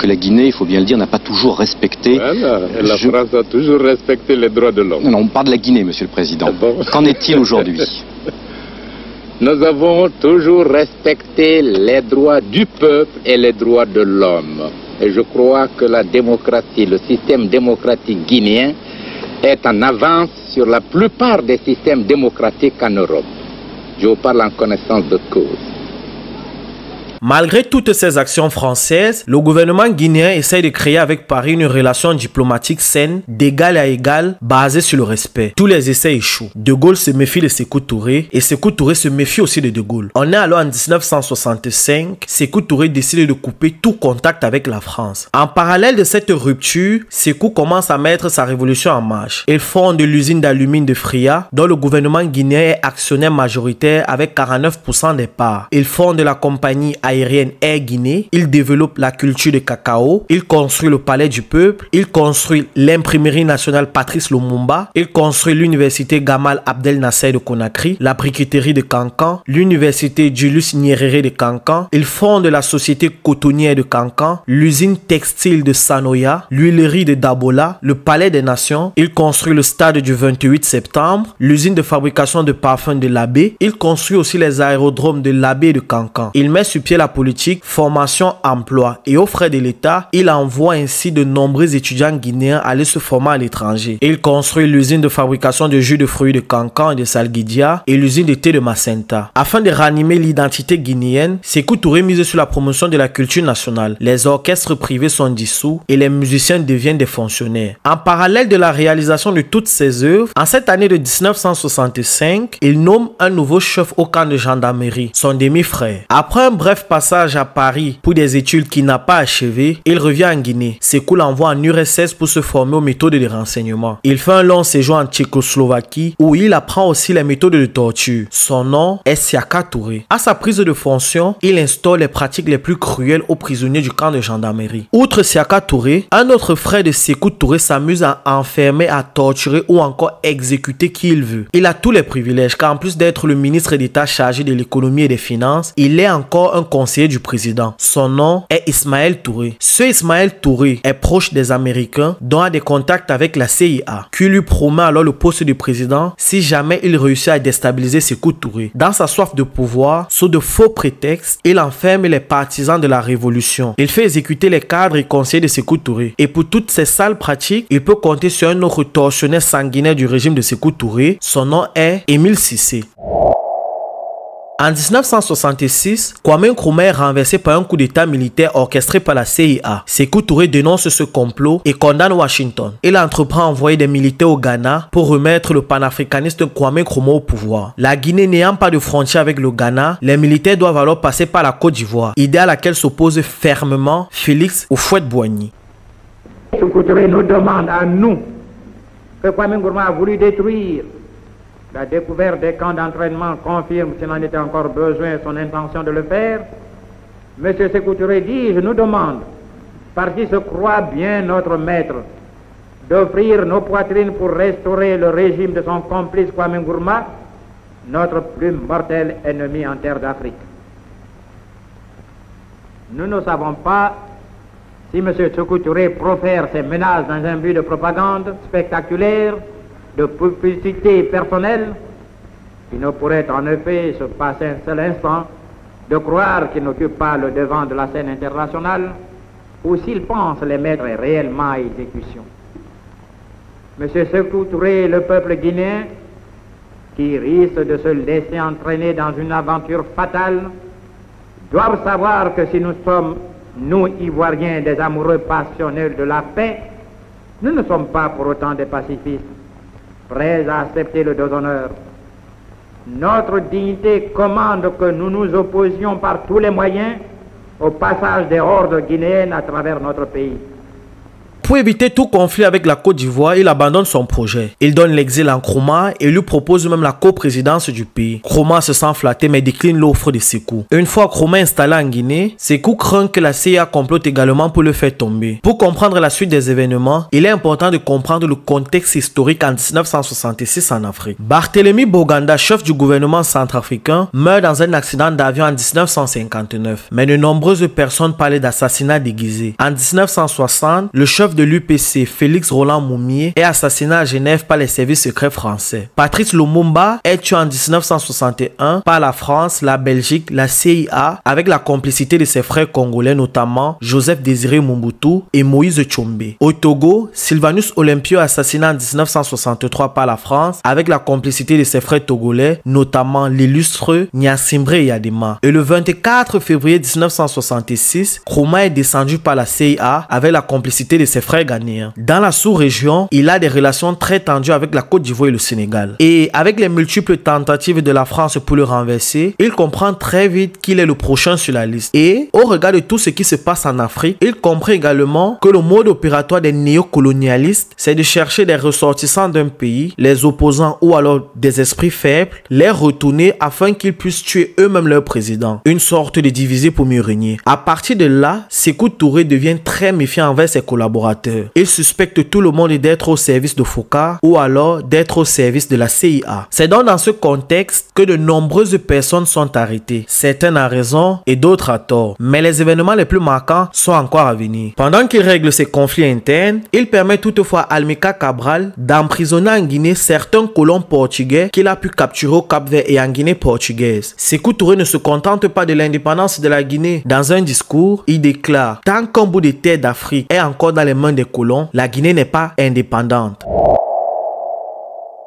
que la Guinée, il faut bien le dire, n'a pas toujours respecté. Voilà, la France a toujours respecté les droits de l'homme. Non, on parle de la Guinée, Monsieur le Président. Qu'en est-il aujourd'hui? Nous avons toujours respecté les droits du peuple et les droits de l'homme. Et je crois que la démocratie, le système démocratique guinéen est en avance sur la plupart des systèmes démocratiques en Europe. Je vous parle en connaissance de cause. Malgré toutes ces actions françaises, le gouvernement guinéen essaye de créer avec Paris une relation diplomatique saine, d'égal à égal, basée sur le respect. Tous les essais échouent. De Gaulle se méfie de Sékou Touré et Sékou Touré se méfie aussi de Gaulle. On est alors en 1965, Sékou Touré décide de couper tout contact avec la France. En parallèle de cette rupture, Sékou commence à mettre sa révolution en marche. Il fonde l'usine d'alumine de Fria, dont le gouvernement guinéen est actionnaire majoritaire avec 49% des parts. Il fonde la compagnie aérienne Air Guinée. Il développe la culture de cacao. Il construit le palais du peuple. Il construit l'imprimerie nationale Patrice Lumumba. Il construit l'université Gamal Abdel Nasser de Conakry, la briqueterie de Cancan, l'université Julius Nyerere de Cancan. Il fonde la société cotonnière de Cancan, l'usine textile de Sanoya, l'huilerie de Dabola, le palais des nations. Il construit le stade du 28 septembre, l'usine de fabrication de parfums de l'Abbé. Il construit aussi les aérodromes de l'Abbé et de Cancan. Il met sur pied la politique, formation, emploi et aux frais de l'État, il envoie ainsi de nombreux étudiants guinéens aller se former à l'étranger. Il construit l'usine de fabrication de jus de fruits de Cancan et de Salguidia et l'usine de thé de Macenta. Afin de ranimer l'identité guinéenne, Sékou Touré mise sur la promotion de la culture nationale. Les orchestres privés sont dissous et les musiciens deviennent des fonctionnaires. En parallèle de la réalisation de toutes ces œuvres, en cette année de 1965, il nomme un nouveau chef au camp de gendarmerie, son demi-frère. Après un bref passage à Paris pour des études qu'il n'a pas achevées, il revient en Guinée. Sékou l'envoie en URSS pour se former aux méthodes de renseignement. Il fait un long séjour en Tchécoslovaquie où il apprend aussi les méthodes de torture. Son nom est Siaka Touré. À sa prise de fonction, il instaure les pratiques les plus cruelles aux prisonniers du camp de gendarmerie. Outre Siaka Touré, un autre frère de Sékou Touré s'amuse à enfermer, à torturer ou encore exécuter qui il veut. Il a tous les privilèges car en plus d'être le ministre d'État chargé de l'économie et des finances, il est encore un conseiller du président. Son nom est Ismaël Touré. Ce Ismaël Touré est proche des Américains dont a des contacts avec la CIA, qui lui promet alors le poste de président si jamais il réussit à déstabiliser Sékou Touré. Dans sa soif de pouvoir, sous de faux prétextes, il enferme les partisans de la révolution. Il fait exécuter les cadres et conseillers de Sékou Touré. Et pour toutes ces sales pratiques, il peut compter sur un autre tortionnaire sanguinaire du régime de Sékou Touré. Son nom est Émile Cissé. En 1966, Kwame Nkrumah est renversé par un coup d'état militaire orchestré par la CIA. Sékou Touré dénonce ce complot et condamne Washington. Il entreprend à envoyer des militaires au Ghana pour remettre le panafricaniste Kwame Nkrumah au pouvoir. La Guinée n'ayant pas de frontière avec le Ghana, les militaires doivent alors passer par la Côte d'Ivoire, idée à laquelle s'oppose fermement Félix Houphouët-Boigny. Sékou Touré nous demande à nous que Kwame Nkrumah a voulu détruire. La découverte des camps d'entraînement confirme, s'il en était encore besoin, son intention de le faire. Monsieur Sékou Touré dit, je nous demande, par qui se croit bien notre maître, d'offrir nos poitrines pour restaurer le régime de son complice Kwame Nkrumah, notre plus mortel ennemi en terre d'Afrique. Nous ne savons pas si M. Sékou Touré profère ces menaces dans un but de propagande spectaculaire, de publicité personnelle, il ne pourrait en effet se passer un seul instant de croire qu'il n'occupe pas le devant de la scène internationale ou s'il pense les mettre réellement à exécution. M. Sékou Touré et le peuple guinéen, qui risque de se laisser entraîner dans une aventure fatale, doivent savoir que si nous sommes, nous Ivoiriens, des amoureux passionnels de la paix, nous ne sommes pas pour autant des pacifistes, prêts à accepter le déshonneur. Notre dignité commande que nous nous opposions par tous les moyens au passage des hordes guinéennes à travers notre pays. Pour éviter tout conflit avec la Côte d'Ivoire, il abandonne son projet. Il donne l'exil à Nkrumah et lui propose même la coprésidence du pays. Nkrumah se sent flatté mais décline l'offre de Sékou. Une fois Nkrumah installé en Guinée, Sékou craint que la CIA complote également pour le faire tomber. Pour comprendre la suite des événements, il est important de comprendre le contexte historique en 1966 en Afrique. Barthélemy Boganda, chef du gouvernement centrafricain, meurt dans un accident d'avion en 1959. Mais de nombreuses personnes parlaient d'assassinat déguisé. En 1960, le chef chef de l'UPC, Félix Roland Moumié, est assassiné à Genève par les services secrets français. Patrice Lumumba est tué en 1961 par la France, la Belgique, la CIA, avec la complicité de ses frères congolais, notamment Joseph Désiré Mobutu et Moïse Tshombe. Au Togo, Sylvanus Olympio est assassiné en 1963 par la France, avec la complicité de ses frères togolais, notamment l'illustre Gnassingbé Eyadema. Et le 24 février 1966, Nkrumah est descendu par la CIA avec la complicité de ses frères ghanéens. Dans la sous-région, il a des relations très tendues avec la Côte d'Ivoire et le Sénégal. Et avec les multiples tentatives de la France pour le renverser, il comprend très vite qu'il est le prochain sur la liste. Et au regard de tout ce qui se passe en Afrique, il comprend également que le mode opératoire des néocolonialistes, c'est de chercher des ressortissants d'un pays, les opposants ou alors des esprits faibles, les retourner afin qu'ils puissent tuer eux-mêmes leur président. Une sorte de diviser pour mieux régner. À partir de là, Sékou Touré devient très méfiant envers ses collaborateurs. Il suspecte tout le monde d'être au service de Foka ou alors d'être au service de la CIA. C'est donc dans ce contexte que de nombreuses personnes sont arrêtées. Certaines à raison et d'autres à tort. Mais les événements les plus marquants sont encore à venir. Pendant qu'il règle ses conflits internes, il permet toutefois à Almika Cabral d'emprisonner en Guinée certains colons portugais qu'il a pu capturer au Cap-Vert et en Guinée portugaise. Sékou Touré ne se contente pas de l'indépendance de la Guinée. Dans un discours, il déclare « Tant qu'un bout de terre d'Afrique est encore dans les mains des colons, la Guinée n'est pas indépendante. »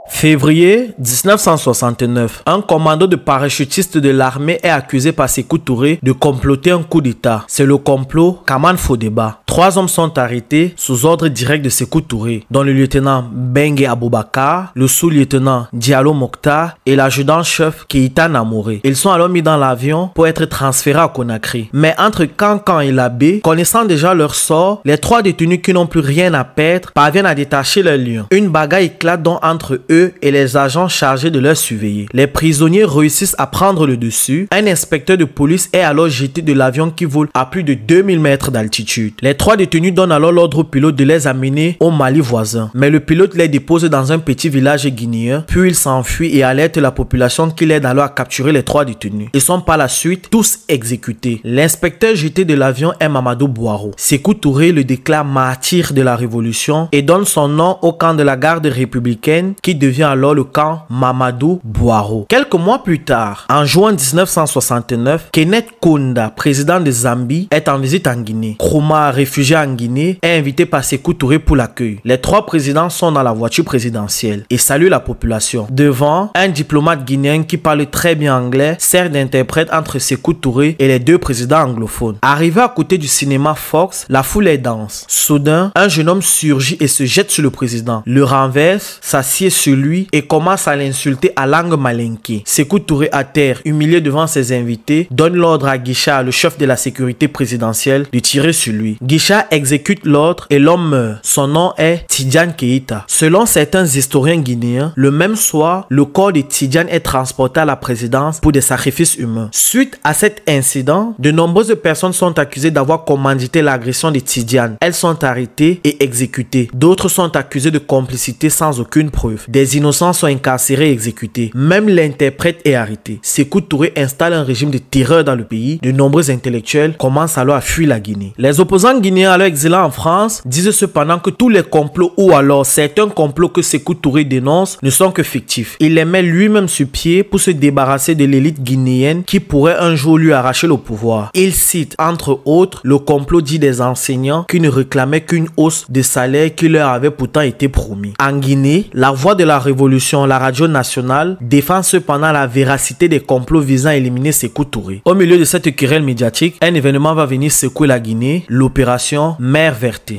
Février 1969, un commando de parachutistes de l'armée est accusé par Sékou Touré de comploter un coup d'État. C'est le complot Kaman Fodeba. 3 hommes sont arrêtés sous ordre direct de Sékou Touré, dont le lieutenant Bengue Aboubakar, le sous-lieutenant Diallo Mokhtar et l'adjudant-chef Keïta Namouré. Ils sont alors mis dans l'avion pour être transférés à Conakry. Mais entre Cancan et Labé, connaissant déjà leur sort, les 3 détenus qui n'ont plus rien à perdre parviennent à détacher leurs liens. Une bagarre éclate donc entre eux et les agents chargés de leur surveiller. Les prisonniers réussissent à prendre le dessus. Un inspecteur de police est alors jeté de l'avion qui vole à plus de 2000 mètres d'altitude. Les 3 détenus donnent alors l'ordre au pilote de les amener au Mali voisin. Mais le pilote les dépose dans un petit village guinéen, puis il s'enfuit et alerte la population qui l'aide alors à capturer les 3 détenus. Ils sont par la suite tous exécutés. L'inspecteur jeté de l'avion est Mamadou Boiro. Sékou Touré le déclare martyr de la révolution et donne son nom au camp de la garde républicaine qui devient alors le camp Mamadou Boiro. Quelques mois plus tard, en juin 1969, Kenneth Kaunda, président de Zambie, est en visite en Guinée. Nkrumah, réfugié en Guinée, est invité par Sékou Touré pour l'accueil. Les 3 présidents sont dans la voiture présidentielle et saluent la population. Devant, un diplomate guinéen qui parle très bien anglais sert d'interprète entre Sékou Touré et les 2 présidents anglophones. Arrivé à côté du cinéma Fox, la foule est dense. Soudain, un jeune homme surgit et se jette sur le président, le renverse, s'assied sur lui et commence à l'insulter à langue malinké. Sékou Touré à terre, humilié devant ses invités, donne l'ordre à Guicha, le chef de la sécurité présidentielle, de tirer sur lui. Guicha exécute l'ordre et l'homme meurt. Son nom est Tidiane Keïta. Selon certains historiens guinéens, le même soir, le corps de Tidiane est transporté à la présidence pour des sacrifices humains. Suite à cet incident, de nombreuses personnes sont accusées d'avoir commandité l'agression de Tidiane. Elles sont arrêtées et exécutées. D'autres sont accusées de complicité sans aucune preuve. Des innocents sont incarcérés et exécutés. Même l'interprète est arrêté. Sékou Touré installe un régime de terreur dans le pays. De nombreux intellectuels commencent alors à fuir la Guinée. Les opposants guinéens alors exilés en France disent cependant que tous les complots ou alors certains complots que Sékou Touré dénonce ne sont que fictifs. Il les met lui-même sur pied pour se débarrasser de l'élite guinéenne qui pourrait un jour lui arracher le pouvoir. Il cite entre autres le complot dit des enseignants qui ne réclamaient qu'une hausse de salaire qui leur avait pourtant été promis. En Guinée, la voix de la révolution, la radio nationale, défend cependant la véracité des complots visant à éliminer Sékou Touré. Au milieu de cette querelle médiatique, un événement va venir secouer la Guinée, l'opération Mer Verte.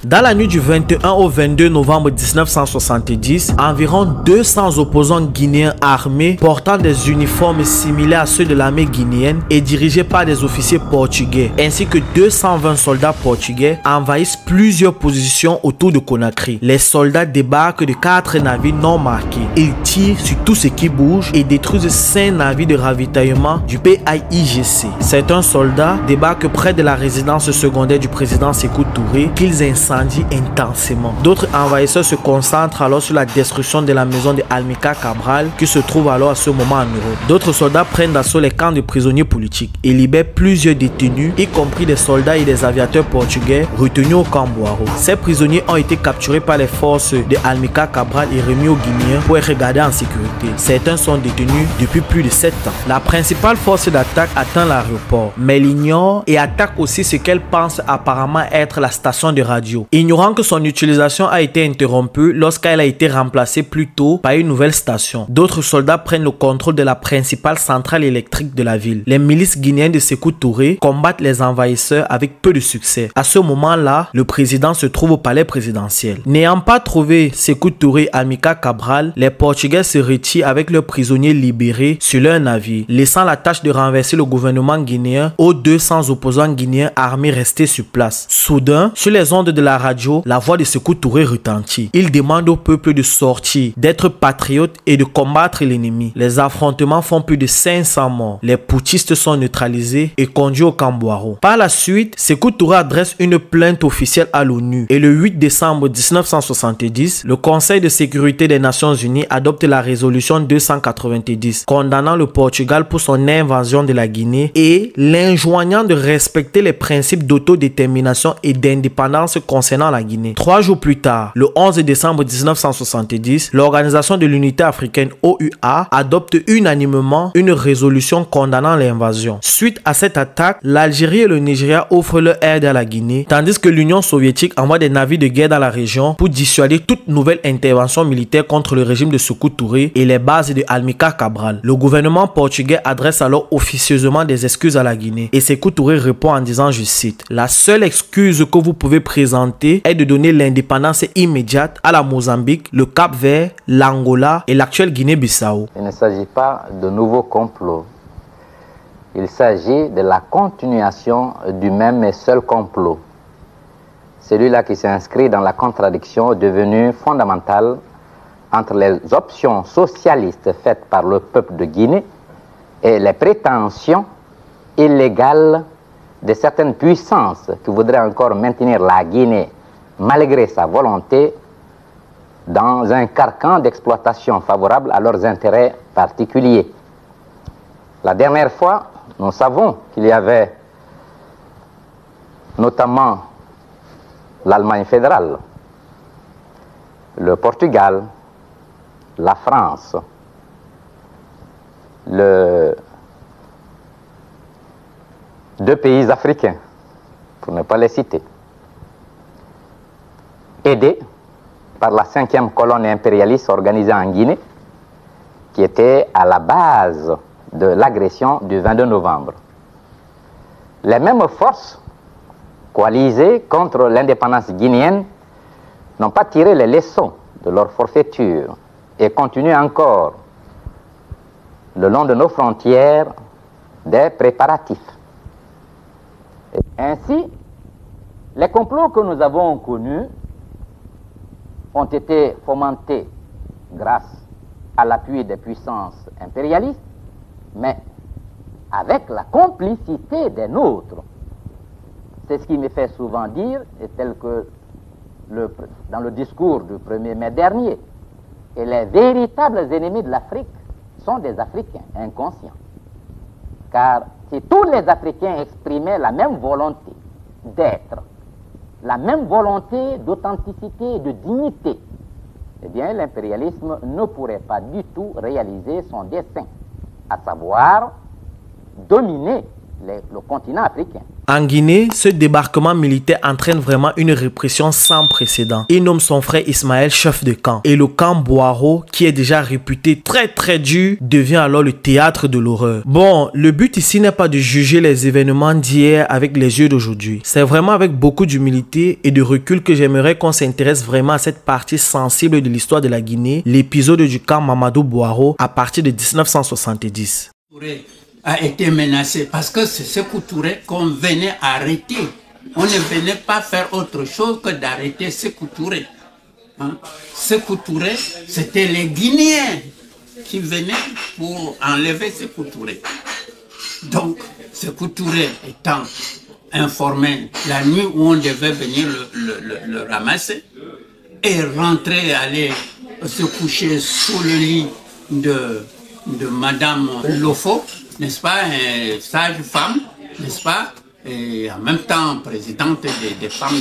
Dans la nuit du 21 au 22 novembre 1970, environ 200 opposants guinéens armés portant des uniformes similaires à ceux de l'armée guinéenne et dirigés par des officiers portugais, ainsi que 220 soldats portugais envahissent plusieurs positions autour de Conakry. Les soldats débarquent de 4 navires non marqués. Ils tirent sur tout ce qui bouge et détruisent 5 navires de ravitaillement du PAIGC. Certains soldats débarquent près de la résidence secondaire du président Sékou Touré qu'ils incitent s'incendia intensément. D'autres envahisseurs se concentrent alors sur la destruction de la maison de Amilcar Cabral qui se trouve alors à ce moment en Europe. D'autres soldats prennent d'assaut les camps de prisonniers politiques et libèrent plusieurs détenus, y compris des soldats et des aviateurs portugais retenus au camp Boiro. Ces prisonniers ont été capturés par les forces de Amilcar Cabral et remis aux Guinéens pour être gardés en sécurité. Certains sont détenus depuis plus de 7 ans. La principale force d'attaque atteint l'aéroport, mais l'ignore et attaque aussi ce qu'elle pense apparemment être la station de radio, ignorant que son utilisation a été interrompue lorsqu'elle a été remplacée plus tôt par une nouvelle station. D'autres soldats prennent le contrôle de la principale centrale électrique de la ville. Les milices guinéennes de Sékou Touré combattent les envahisseurs avec peu de succès. À ce moment-là, le président se trouve au palais présidentiel. N'ayant pas trouvé Sékou Touré et Amilcar Cabral, les Portugais se retirent avec leurs prisonniers libérés sur leur navire, laissant la tâche de renverser le gouvernement guinéen aux 200 opposants guinéens armés restés sur place. Soudain, sur les ondes de la radio, la voix de Sékou Touré retentit. Il demande au peuple de sortir, d'être patriote et de combattre l'ennemi. Les affrontements font plus de 500 morts. Les putschistes sont neutralisés et conduits au camp Boiro. Par la suite, Sékou Touré adresse une plainte officielle à l'ONU et le 8 décembre 1970, le Conseil de sécurité des Nations Unies adopte la résolution 290 condamnant le Portugal pour son invasion de la Guinée et l'enjoignant de respecter les principes d'autodétermination et d'indépendance concernant la Guinée. 3 jours plus tard, le 11 décembre 1970, l'Organisation de l'Unité africaine OUA adopte unanimement une résolution condamnant l'invasion. Suite à cette attaque, l'Algérie et le Nigeria offrent leur aide à la Guinée, tandis que l'Union soviétique envoie des navires de guerre dans la région pour dissuader toute nouvelle intervention militaire contre le régime de Sékou Touré et les bases de Amilcar Cabral. Le gouvernement portugais adresse alors officieusement des excuses à la Guinée et Sékou Touré répond en disant, je cite, « La seule excuse que vous pouvez présenter est de donner l'indépendance immédiate à la Mozambique, le Cap-Vert, l'Angola et l'actuelle Guinée-Bissau. » Il ne s'agit pas de nouveaux complots. Il s'agit de la continuation du même et seul complot. Celui-là qui s'inscrit dans la contradiction devenue fondamentale entre les options socialistes faites par le peuple de Guinée et les prétentions illégales de certaines puissances qui voudraient encore maintenir la Guinée, malgré sa volonté, dans un carcan d'exploitation favorable à leurs intérêts particuliers. La dernière fois, nous savons qu'il y avait notamment l'Allemagne fédérale, le Portugal, la France, deux pays africains, pour ne pas les citer, aidés par la 5e colonne impérialiste organisée en Guinée, qui était à la base de l'agression du 22 novembre. Les mêmes forces coalisées contre l'indépendance guinéenne n'ont pas tiré les leçons de leur forfaiture et continuent encore le long de nos frontières des préparatifs. Et ainsi, les complots que nous avons connus ont été fomentés grâce à l'appui des puissances impérialistes, mais avec la complicité des nôtres. C'est ce qui me fait souvent dire, et tel que dans le discours du 1er mai dernier, et les véritables ennemis de l'Afrique sont des Africains inconscients. Car si tous les Africains exprimaient la même volonté d'être, la même volonté d'authenticité et de dignité, eh bien l'impérialisme ne pourrait pas du tout réaliser son dessein, à savoir dominer le continent africain. En Guinée, ce débarquement militaire entraîne vraiment une répression sans précédent. Il nomme son frère Ismaël chef de camp. Et le camp Boiro, qui est déjà réputé très dur, devient alors le théâtre de l'horreur. Bon, le but ici n'est pas de juger les événements d'hier avec les yeux d'aujourd'hui. C'est vraiment avec beaucoup d'humilité et de recul que j'aimerais qu'on s'intéresse vraiment à cette partie sensible de l'histoire de la Guinée, l'épisode du camp Mamadou Boiro à partir de 1970. A été menacé parce que c'est Sékou Touré qu'on venait arrêter. On ne venait pas faire autre chose que d'arrêter Sékou Touré. Hein? Sékou Touré, c'était les Guinéens qui venaient pour enlever Sékou Touré. Donc, Sékou Touré étant informé la nuit où on devait venir le ramasser et rentrer, aller se coucher sous le lit de Madame Lofo, n'est-ce pas, une sage femme, n'est-ce pas, et en même temps présidente des femmes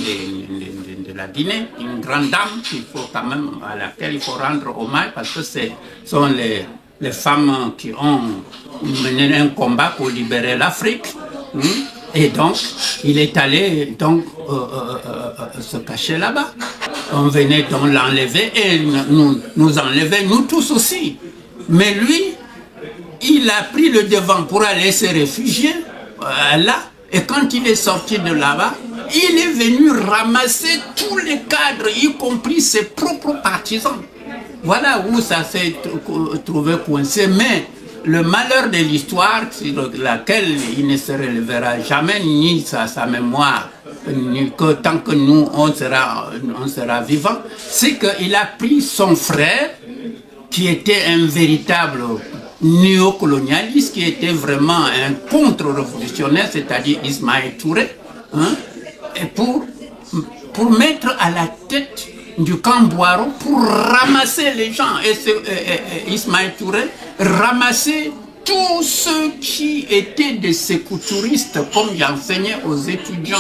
de la Guinée, une grande dame qu'il faut quand même, à laquelle il faut rendre hommage parce que ce sont les femmes qui ont mené un combat pour libérer l'Afrique. Et donc, il est allé donc, se cacher là-bas. On venait donc l'enlever et nous enlever, nous tous aussi. Mais lui, il a pris le devant pour aller se réfugier là. Et quand il est sorti de là-bas, il est venu ramasser tous les cadres, y compris ses propres partisans. Voilà où ça s'est trouvé coincé. Mais le malheur de l'histoire, sur laquelle il ne se relèvera jamais, ni sa mémoire, ni que tant que nous, on sera vivants, c'est qu'il a pris son frère, qui était un véritable néocolonialiste, qui était vraiment un contre-révolutionnaire, c'est-à-dire Ismaël Touré, hein, et pour mettre à la tête du camp Boiro pour ramasser les gens. Et Ismaël Touré ramassait tous ceux qui étaient des sécoutouristes, comme j'enseignais aux étudiants,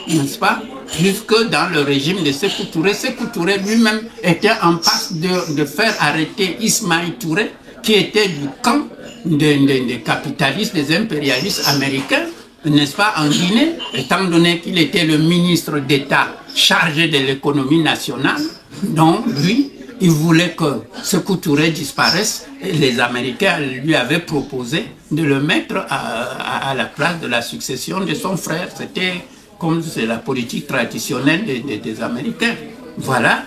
n'est-ce pas? Jusque dans le régime de Sékou Touré. Sékou Touré lui-même était en passe de faire arrêter Ismaël Touré, qui était du camp des capitalistes, des impérialistes américains, n'est-ce pas, en Guinée, étant donné qu'il était le ministre d'État chargé de l'économie nationale. Donc, lui, il voulait que Sékou Touré disparaisse et les Américains lui avaient proposé de le mettre à la place de la succession de son frère. C'était comme c'est la politique traditionnelle des Américains. Voilà,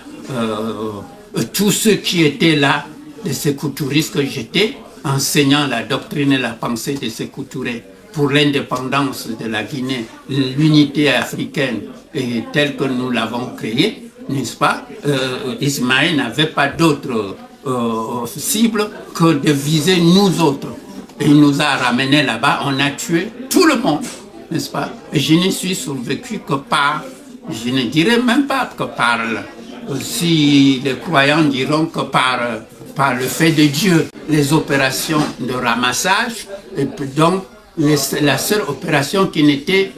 tous ceux qui étaient là, de Sékou Touristes que j'étais, enseignant la doctrine et la pensée de Sékou Touré pour l'indépendance de la Guinée, l'unité africaine et telle que nous l'avons créée, n'est-ce pas? Ismaël n'avait pas d'autre cible que de viser nous autres. Et il nous a ramenés là-bas, on a tué tout le monde, n'est-ce pas? Et je n'y suis survécu que par, je ne dirais même pas que par, si les croyants diront que par le fait de Dieu, les opérations de ramassage, et puis donc la seule opération qui n'était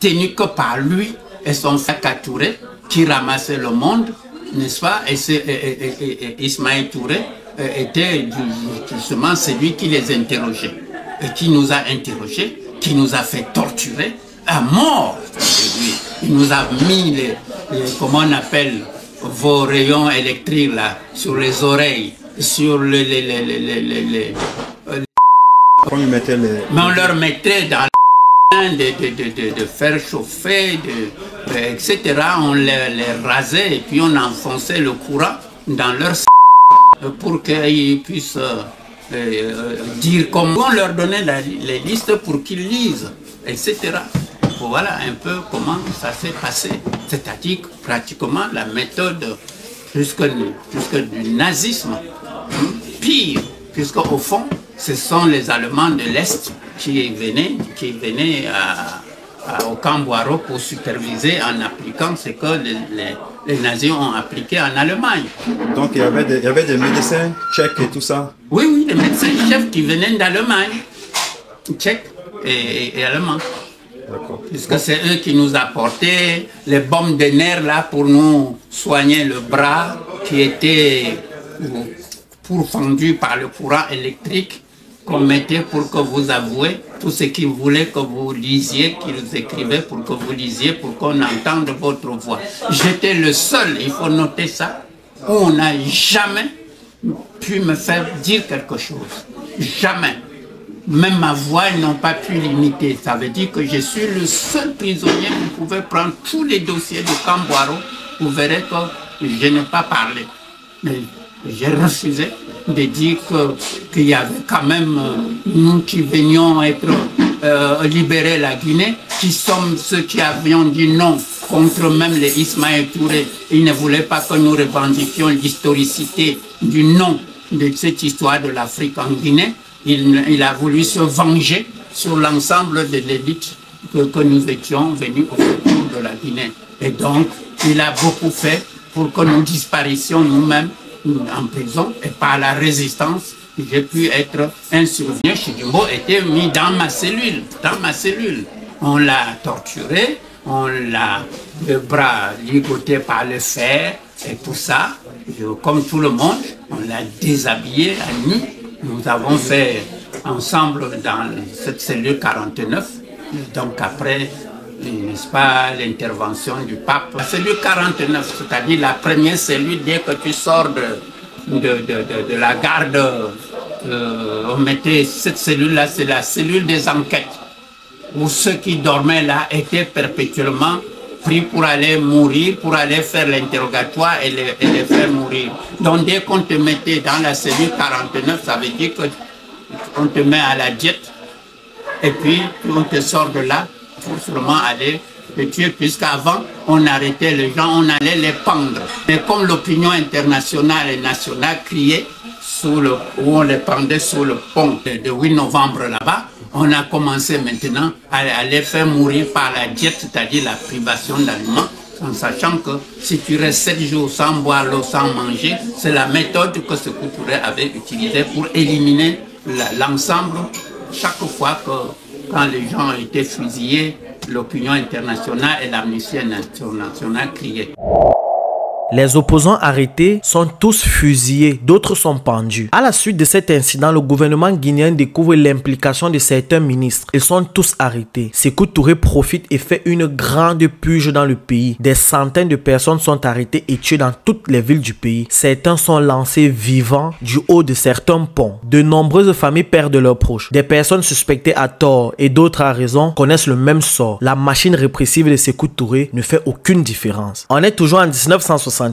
tenue que par lui et son frère Touré, qui ramassait le monde, n'est-ce pas? Et Ismaël Touré était justement celui qui les interrogeait, et qui nous a interrogés, qui nous a fait torturer à mort. Il nous a mis comment on appelle, vos rayons électriques là, sur les oreilles, sur mais on leur mettait dans de faire chauffer, etc. On les rasait et puis on enfonçait le courant dans leur pour qu'ils puissent dire comment. On leur donnait les listes pour qu'ils lisent, etc. Voilà un peu comment ça s'est passé. C'est-à-dire pratiquement la méthode jusque du nazisme, pire, puisqu'au fond, ce sont les Allemands de l'Est qui venaient au camp Boiro pour superviser en appliquant ce que les nazis ont appliqué en Allemagne. Donc il y avait des médecins tchèques et tout ça? Oui, oui, des médecins chefs qui venaient d'Allemagne, tchèques et allemands. Puisque c'est eux qui nous apportaient les bombes de nerfs là pour nous soigner le bras qui était pourfendu par le courant électrique qu'on mettait pour que vous avouiez tout ce qu'ils voulaient que vous lisiez, qu'ils écrivaient pour que vous lisiez, pour qu'on entende votre voix. J'étais le seul, il faut noter ça, où on n'a jamais pu me faire dire quelque chose. Jamais. Même ma voix, ils n'ont pas pu l'imiter. Ça veut dire que je suis le seul prisonnier qui pouvait prendre tous les dossiers de camp Boiro. Vous verrez que je n'ai pas parlé. Mais j'ai refusé de dire qu'il y avait quand même nous qui venions être libérer la Guinée, qui sommes ceux qui avions dit non contre même les Ismaël Touré. Ils ne voulaient pas que nous revendiquions l'historicité du nom de cette histoire de l'Afrique en Guinée. Il a voulu se venger sur l'ensemble de l'élite que nous étions venus au secours de la Guinée. Et donc, il a beaucoup fait pour que nous disparissions nous-mêmes en prison et par la résistance, j'ai pu être un survivant. Chidimbo était mis dans ma cellule, On l'a torturé, on l'a le bras ligoté par le fer et tout ça. Comme tout le monde, on l'a déshabillé à nu. Nous avons fait ensemble dans cette cellule 49. Donc après, n'est-ce pas, l'intervention du pape. La cellule 49, c'est-à-dire la première cellule, dès que tu sors de la garde, on mettait cette cellule-là, c'est la cellule des enquêtes, où ceux qui dormaient là étaient perpétuellement pris pour aller mourir, pour aller faire l'interrogatoire et les faire mourir. Donc dès qu'on te mettait dans la cellule 49, ça veut dire qu'on te met à la diète, et puis on te sort de là pour seulement aller te tuer, puisqu'avant on arrêtait les gens, on allait les pendre. Mais comme l'opinion internationale et nationale criait, où on les pendait sous le pont de 8 novembre là-bas, on a commencé maintenant à les faire mourir par la diète, c'est-à-dire la privation d'aliments, en sachant que si tu restes 7 jours sans boire l'eau, sans manger, c'est la méthode que Sékou Touré avait utilisée pour éliminer l'ensemble. Chaque fois quand les gens étaient fusillés, l'opinion internationale et l'Amnesty internationale criaient. Les opposants arrêtés sont tous fusillés, d'autres sont pendus. À la suite de cet incident, le gouvernement guinéen découvre l'implication de certains ministres. Ils sont tous arrêtés. Sékou Touré profite et fait une grande purge dans le pays. Des centaines de personnes sont arrêtées et tuées dans toutes les villes du pays. Certains sont lancés vivants du haut de certains ponts. De nombreuses familles perdent leurs proches. Des personnes suspectées à tort et d'autres à raison connaissent le même sort. La machine répressive de Sékou Touré ne fait aucune différence. On est toujours en 1970.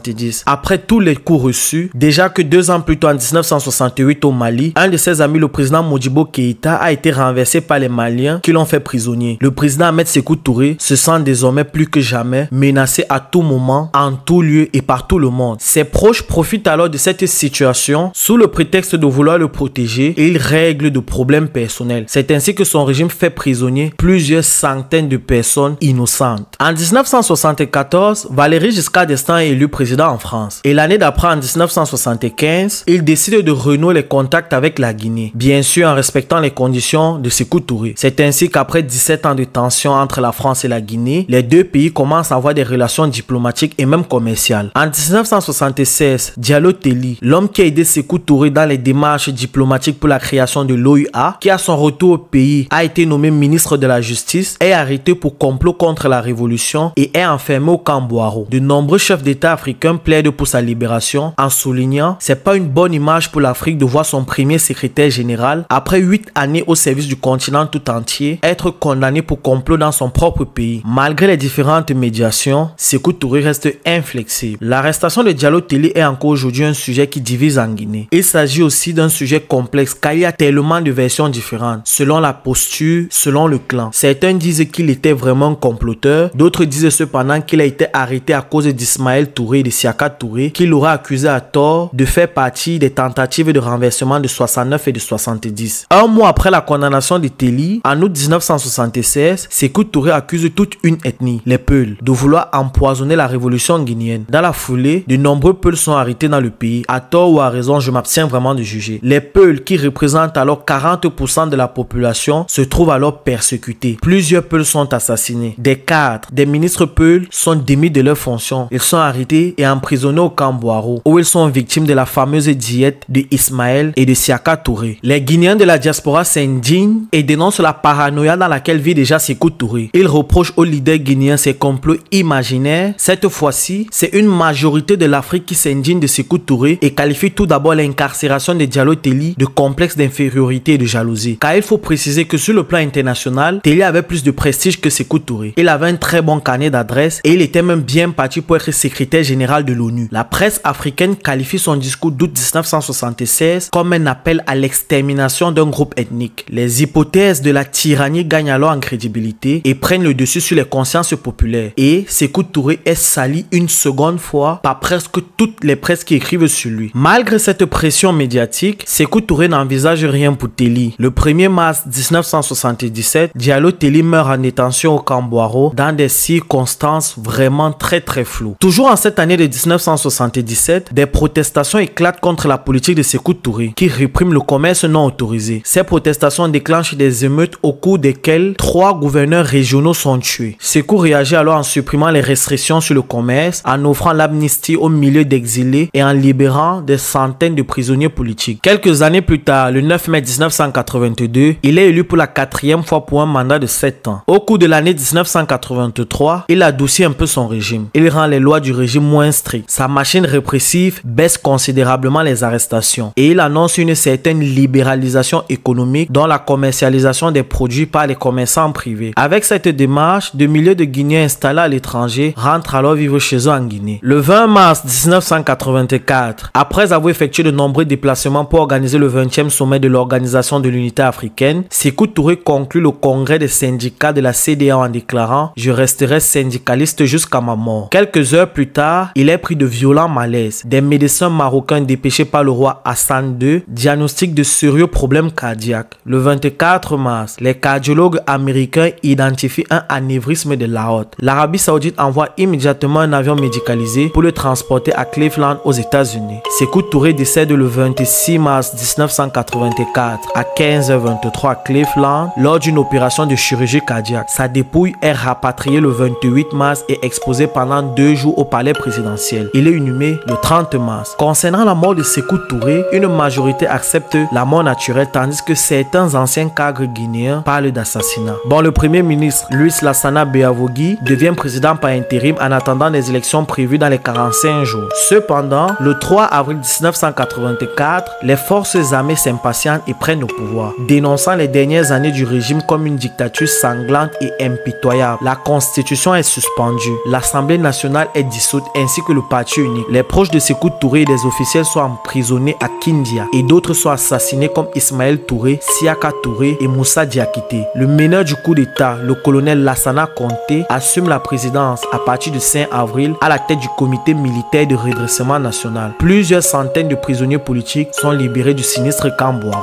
Après tous les coups reçus, déjà que 2 ans plus tôt en 1968 au Mali, un de ses amis, le président Modibo Keïta, a été renversé par les Maliens qui l'ont fait prisonnier. Le président Ahmed Sékou Touré se sent désormais plus que jamais menacé à tout moment, en tout lieu et par tout le monde. Ses proches profitent alors de cette situation sous le prétexte de vouloir le protéger et ils règlent de problèmes personnels. C'est ainsi que son régime fait prisonnier plusieurs centaines de personnes innocentes. En 1974, Valéry Giscard d'Estaing est élu président en France. Et l'année d'après, en 1975, il décide de renouer les contacts avec la Guinée, bien sûr en respectant les conditions de Sékou Touré. C'est ainsi qu'après 17 ans de tension entre la France et la Guinée, les deux pays commencent à avoir des relations diplomatiques et même commerciales. En 1976, Diallo Telli, l'homme qui a aidé Sékou Touré dans les démarches diplomatiques pour la création de l'OUA, qui à son retour au pays a été nommé ministre de la Justice, est arrêté pour complot contre la révolution et est enfermé au camp Boiro. De nombreux chefs d'État africain plaide pour sa libération en soulignant « C'est pas une bonne image pour l'Afrique de voir son premier secrétaire général, après 8 années au service du continent tout entier, être condamné pour complot dans son propre pays. » Malgré les différentes médiations, Sékou Touré reste inflexible. L'arrestation de Diallo Telli est encore aujourd'hui un sujet qui divise en Guinée. Il s'agit aussi d'un sujet complexe car il y a tellement de versions différentes, selon la posture, selon le clan. Certains disent qu'il était vraiment un comploteur, d'autres disent cependant qu'il a été arrêté à cause d'Ismaël Touré et de Siaka Touré, qui l'aura accusé à tort de faire partie des tentatives de renversement de 69 et de 70. Un mois après la condamnation de Telli, en août 1976, Sékou Touré accuse toute une ethnie, les Peuls, de vouloir empoisonner la révolution guinéenne. Dans la foulée, de nombreux Peuls sont arrêtés dans le pays, à tort ou à raison, je m'abstiens vraiment de juger. Les Peuls, qui représentent alors 40% de la population, se trouvent alors persécutés. Plusieurs Peuls sont assassinés. Des cadres, des ministres Peuls sont démis de leurs fonctions. Ils sont arrêtés et emprisonnés au camp Boiro, où ils sont victimes de la fameuse diète de Ismaël et de Siaka Touré. Les Guinéens de la diaspora s'indignent et dénoncent la paranoïa dans laquelle vit déjà Sékou Touré. Ils reprochent aux leaders guinéens ces complots imaginaires. Cette fois-ci, c'est une majorité de l'Afrique qui s'indigne de Sékou Touré et qualifie tout d'abord l'incarcération de Diallo Telli de complexe d'infériorité et de jalousie. Car il faut préciser que sur le plan international, Telli avait plus de prestige que Sékou Touré. Il avait un très bon carnet d'adresses et il était même bien parti pour être secrétaire général de l'ONU. La presse africaine qualifie son discours d'août 1976 comme un appel à l'extermination d'un groupe ethnique. Les hypothèses de la tyrannie gagnent alors en crédibilité et prennent le dessus sur les consciences populaires. Et Sékou Touré est sali une seconde fois par presque toutes les presses qui écrivent sur lui. Malgré cette pression médiatique, Sékou Touré n'envisage rien pour Téli. Le 1er mars 1977, Diallo Téli meurt en détention au camp Boiro dans des circonstances vraiment très floues. Toujours en cette année de 1977, des protestations éclatent contre la politique de Sékou Touré qui réprime le commerce non autorisé. Ces protestations déclenchent des émeutes au cours desquelles 3 gouverneurs régionaux sont tués. Sékou réagit alors en supprimant les restrictions sur le commerce, en offrant l'amnistie aux milliers d'exilés et en libérant des centaines de prisonniers politiques. Quelques années plus tard, le 9 mai 1982, il est élu pour la 4e fois pour un mandat de 7 ans. Au cours de l'année 1983, il adoucit un peu son régime. Il rend les lois du régime moins strictes. Sa machine répressive baisse considérablement les arrestations et il annonce une certaine libéralisation économique dont la commercialisation des produits par les commerçants privés. Avec cette démarche, de milliers de Guinéens installés à l'étranger rentrent alors vivre chez eux en Guinée. Le 20 mars 1984, après avoir effectué de nombreux déplacements pour organiser le 20e sommet de l'Organisation de l'Unité africaine, Sékou Touré conclut le congrès des syndicats de la CEDEAO en déclarant « Je resterai syndicaliste jusqu'à ma mort ». Quelques heures plus tard, il est pris de violents malaises. Des médecins marocains dépêchés par le roi Hassan II diagnostiquent de sérieux problèmes cardiaques. Le 24 mars, les cardiologues américains identifient un anévrisme de l'aorte. L'Arabie Saoudite envoie immédiatement un avion médicalisé pour le transporter à Cleveland aux États-Unis. Sékou Touré décède le 26 mars 1984 à 15h23 à Cleveland lors d'une opération de chirurgie cardiaque. Sa dépouille est rapatriée le 28 mars et exposée pendant 2 jours au palais présidentiel. Il est inhumé le 30 mars. Concernant la mort de Sékou Touré, une majorité accepte la mort naturelle tandis que certains anciens cadres guinéens parlent d'assassinat. Bon, le premier ministre Louis Lassana Béavogui devient président par intérim en attendant les élections prévues dans les 45 jours. Cependant, le 3 avril 1984, les forces armées s'impatientent et prennent le pouvoir, dénonçant les dernières années du régime comme une dictature sanglante et impitoyable. La constitution est suspendue, l'Assemblée nationale est dissoute ainsi que le parti unique. Les proches de Sékou Touré et des officiels sont emprisonnés à Kindia et d'autres sont assassinés comme Ismaël Touré, Siaka Touré et Moussa Diakité. Le meneur du coup d'état, le colonel Lassana Conté, assume la présidence à partir du 5 avril à la tête du comité militaire de redressement national. Plusieurs centaines de prisonniers politiques sont libérés du sinistre camp Boiro.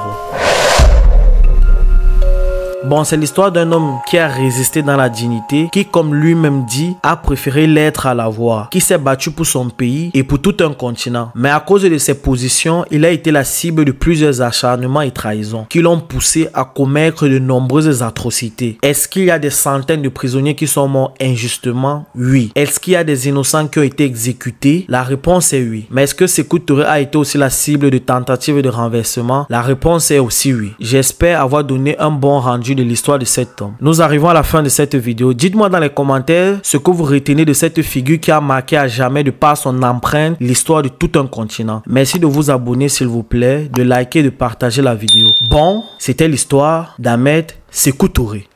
Bon, c'est l'histoire d'un homme qui a résisté dans la dignité, qui, comme lui-même dit, a préféré l'être à l'avoir, qui s'est battu pour son pays et pour tout un continent. Mais à cause de ses positions, il a été la cible de plusieurs acharnements et trahisons qui l'ont poussé à commettre de nombreuses atrocités. Est-ce qu'il y a des centaines de prisonniers qui sont morts injustement? Oui. Est-ce qu'il y a des innocents qui ont été exécutés? La réponse est oui. Mais est-ce que Sékou Touré a été aussi la cible de tentatives de renversement? La réponse est aussi oui. J'espère avoir donné un bon rendu de l'histoire de cet homme. Nous arrivons à la fin de cette vidéo. Dites-moi dans les commentaires ce que vous retenez de cette figure qui a marqué à jamais de par son empreinte l'histoire de tout un continent. Merci de vous abonner s'il vous plaît, de liker et de partager la vidéo. Bon, c'était l'histoire d'Ahmed Sékou Touré.